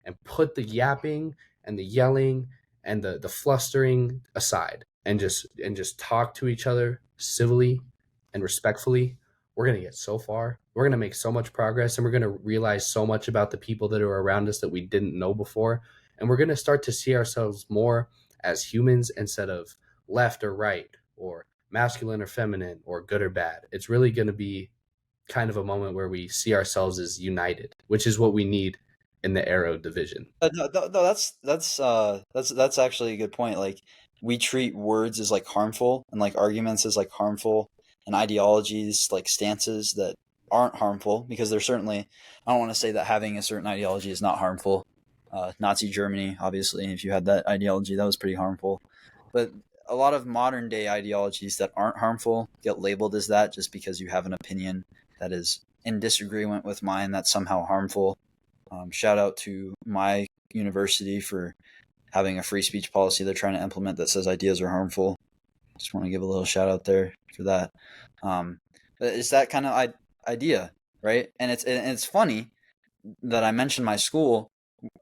and put the yapping and the yelling and the flustering aside and just talk to each other civilly and respectfully, we're going to get so far. We're going to make so much progress, and we're going to realize so much about the people that are around us that we didn't know before. And we're going to start to see ourselves more as humans instead of left or right, or masculine or feminine, or good or bad. It's really going to be kind of a moment where we see ourselves as united, which is what we need in the Arrow division. No, that's actually a good point. Like we treat words as like harmful and like arguments as like harmful and ideologies like stances that aren't harmful because they're certainly I don't want to say that having a certain ideology is not harmful. Nazi Germany, obviously, if you had that ideology, that was pretty harmful. But a lot of modern day ideologies that aren't harmful get labeled as that just because you have an opinion that is in disagreement with mine that's somehow harmful. Shout out to my university for having a free speech policy they're trying to implement that says ideas are harmful. Just want to give a little shout out there for that. Um, but it's that kind of idea, right? And it's funny that I mentioned my school.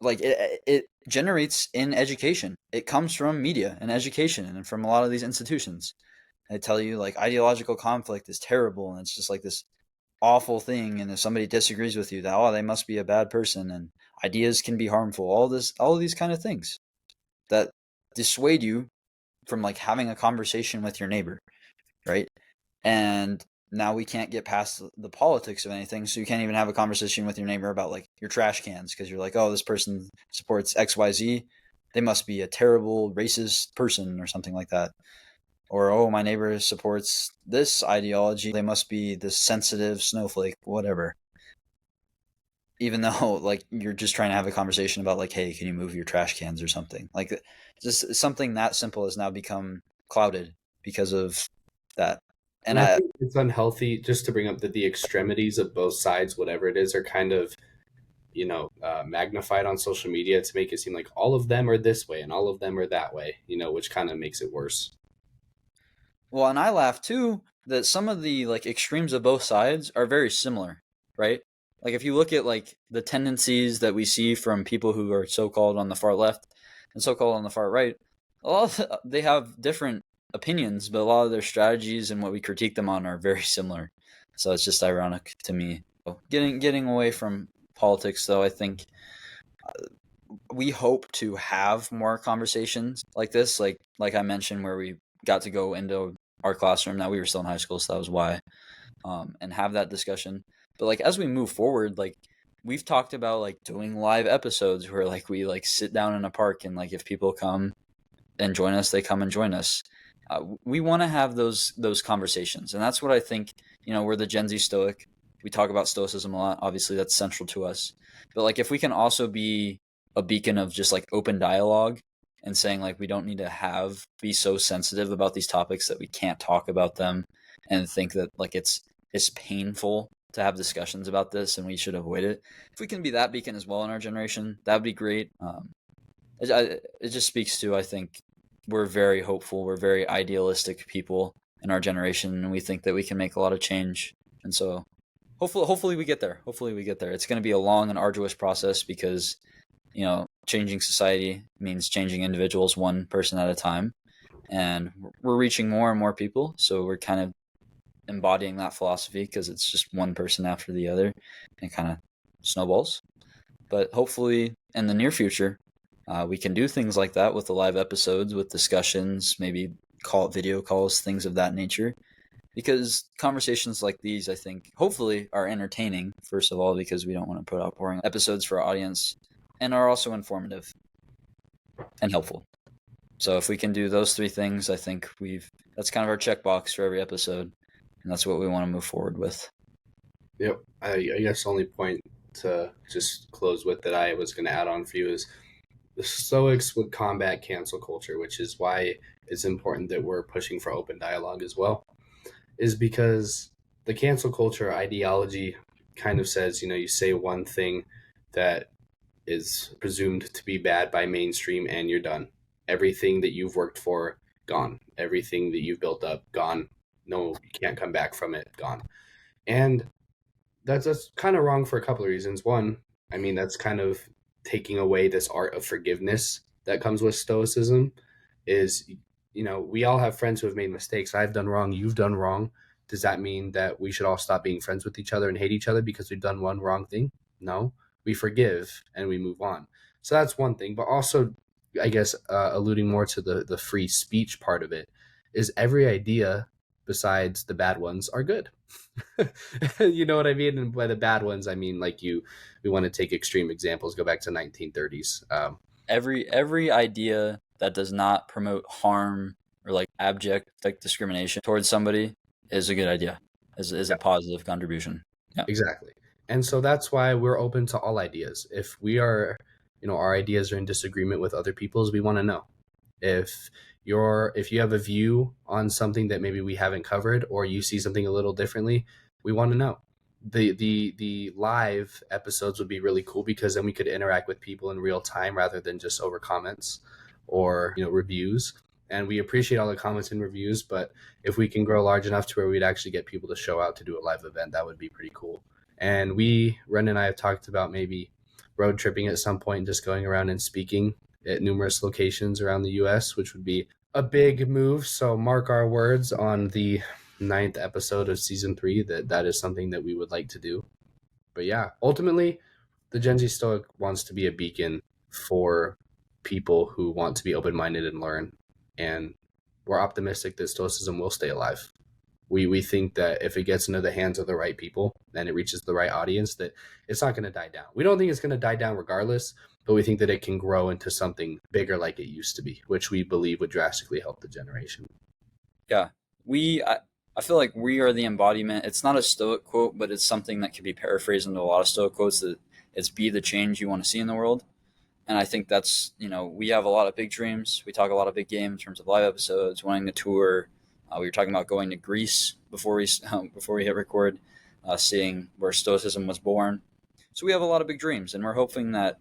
Like it generates in education. It comes from media and education and from a lot of these institutions. They tell you like ideological conflict is terrible and it's just like this awful thing, and if somebody disagrees with you, that oh they must be a bad person and ideas can be harmful, all of these kind of things that dissuade you from like having a conversation with your neighbor, right? And now we can't get past the politics of anything, so you can't even have a conversation with your neighbor about like your trash cans because you're like, oh, this person supports XYZ, they must be a terrible racist person or something like that. Or oh, my neighbor supports this ideology, they must be this sensitive snowflake, whatever. Even though like you're just trying to have a conversation about like, hey, can you move your trash cans or something, like just something that simple has now become clouded because of that. And And I I think it's unhealthy just to bring up that the extremities of both sides, whatever it is, are kind of, magnified on social media to make it seem like all of them are this way and all of them are that way, which kind of makes it worse. Well, and I laugh too that some of the like extremes of both sides are very similar, right? Like if you look at like the tendencies that we see from people who are so-called on the far left and so-called on the far right, a lot of they have different opinions, but a lot of their strategies and what we critique them on are very similar. So it's just ironic to me. Getting away from politics, though, I think we hope to have more conversations like this, like I mentioned, where we got to go into our classroom. Now we were still in high school, so that was why, and have that discussion. But like as we move forward, like we've talked about like doing live episodes where like we like sit down in a park and like if people come and join us, they come and join us. We want to have those conversations, and that's what I think. We're the Gen Z Stoic. We talk about Stoicism a lot. Obviously, that's central to us. But like, if we can also be a beacon of just like open dialogue and saying like we don't need to be so sensitive about these topics that we can't talk about them, and think that like it's painful to have discussions about this and we should avoid it. If we can be that beacon as well in our generation, that would be great. It just speaks to, I think, we're very hopeful, we're very idealistic people in our generation, and we think that we can make a lot of change. And so hopefully we get there. Hopefully we get there. It's going to be a long and arduous process because changing society means changing individuals one person at a time, and we're reaching more and more people, so we're kind of embodying that philosophy because it's just one person after the other and kind of snowballs. But hopefully in the near future, we can do things like that with the live episodes, with discussions, maybe video calls, things of that nature. Because conversations like these, I think, hopefully are entertaining, first of all, because we don't want to put out boring episodes for our audience, and are also informative and helpful. So if we can do those three things, I think that's kind of our checkbox for every episode, and that's what we want to move forward with. Yep. I guess the only point to just close with that I was going to add on for you is the Stoics would combat cancel culture, which is why it's important that we're pushing for open dialogue as well, is because the cancel culture ideology kind of says, you say one thing that is presumed to be bad by mainstream and you're done. Everything that you've worked for, gone. Everything that you've built up, gone. No, you can't come back from it, gone. And that's kind of wrong for a couple of reasons. One, I mean, that's kind of taking away this art of forgiveness that comes with stoicism. Is we all have friends who have made mistakes. I've done wrong. You've done wrong. Does that mean that we should all stop being friends with each other and hate each other because we've done one wrong thing? No, we forgive and we move on. So that's one thing. But also, I guess, alluding more to the free speech part of it, is every idea besides the bad ones are good. You know what I mean? And by the bad ones, I mean like we want to take extreme examples, go back to 1930s. Every idea that does not promote harm or like abject like discrimination towards somebody is a good idea. Is a positive contribution. Yeah. Exactly. And so that's why we're open to all ideas. If we are, our ideas are in disagreement with other people's, we want to know. If if you have a view on something that maybe we haven't covered, or you see something a little differently, we want to know. The live episodes would be really cool because then we could interact with people in real time rather than just over comments or, reviews. And we appreciate all the comments and reviews, but if we can grow large enough to where we'd actually get people to show out to do a live event, that would be pretty cool. And Ren and I have talked about maybe road tripping at some point, just going around and speaking at numerous locations around the US, which would be a big move. So mark our words on the 9th episode of season 3 that is something that we would like to do. But yeah, ultimately, the Gen Z Stoic wants to be a beacon for people who want to be open minded and learn. And we're optimistic that Stoicism will stay alive. We think that if it gets into the hands of the right people and it reaches the right audience, that it's not going to die down. We don't think it's going to die down regardless, but we think that it can grow into something bigger like it used to be, which we believe would drastically help the generation. Yeah. I feel like we are the embodiment. It's not a Stoic quote, but it's something that can be paraphrased into a lot of Stoic quotes, that it's be the change you want to see in the world. And I think that's, we have a lot of big dreams. We talk a lot of big game in terms of live episodes, wanting to tour. We were talking about going to Greece before we hit record, seeing where Stoicism was born. So we have a lot of big dreams, and we're hoping that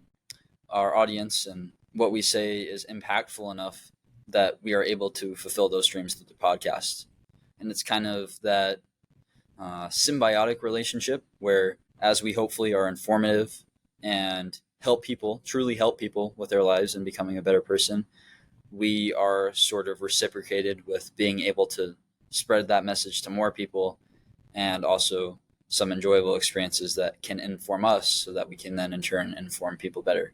our audience and what we say is impactful enough that we are able to fulfill those dreams through the podcast. And it's kind of that symbiotic relationship where, as we hopefully are informative and truly help people with their lives and becoming a better person, we are sort of reciprocated with being able to spread that message to more people, and also some enjoyable experiences that can inform us so that we can then in turn inform people better.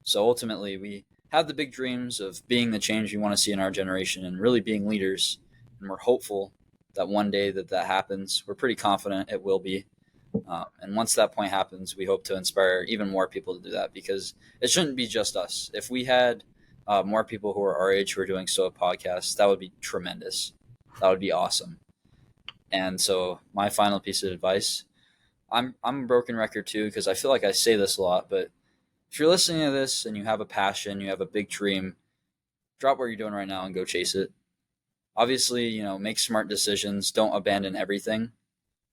So ultimately, we have the big dreams of being the change we want to see in our generation and really being leaders. And we're hopeful that one day that happens. We're pretty confident it will be. And once that point happens, we hope to inspire even more people to do that, because it shouldn't be just us. If we had more people who are our age who are doing Stoic podcasts, that would be tremendous. That would be awesome. And so my final piece of advice, I'm a broken record too, because I feel like I say this a lot, but if you're listening to this and you have a passion, you have a big dream, drop what you're doing right now and go chase it. Obviously, make smart decisions. Don't abandon everything,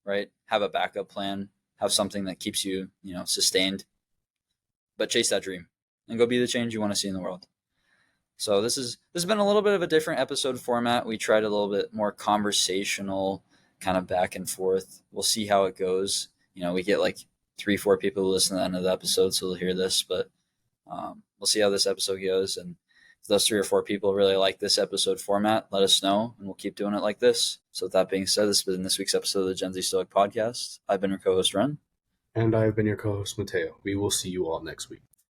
right? Have a backup plan. Have something that keeps you, sustained. But chase that dream and go be the change you want to see in the world. So this has been a little bit of a different episode format. We tried a little bit more conversational, kind of back and forth. We'll see how it goes. We get like 3-4 people who listen to the end of the episode, so they'll hear this. But we'll see how this episode goes. And if those 3 or 4 people really like this episode format, let us know, and we'll keep doing it like this. So with that being said, this has been this week's episode of the Gen Z Stoic Podcast. I've been your co-host, Ren. And I've been your co host, Mateo. We will see you all next week.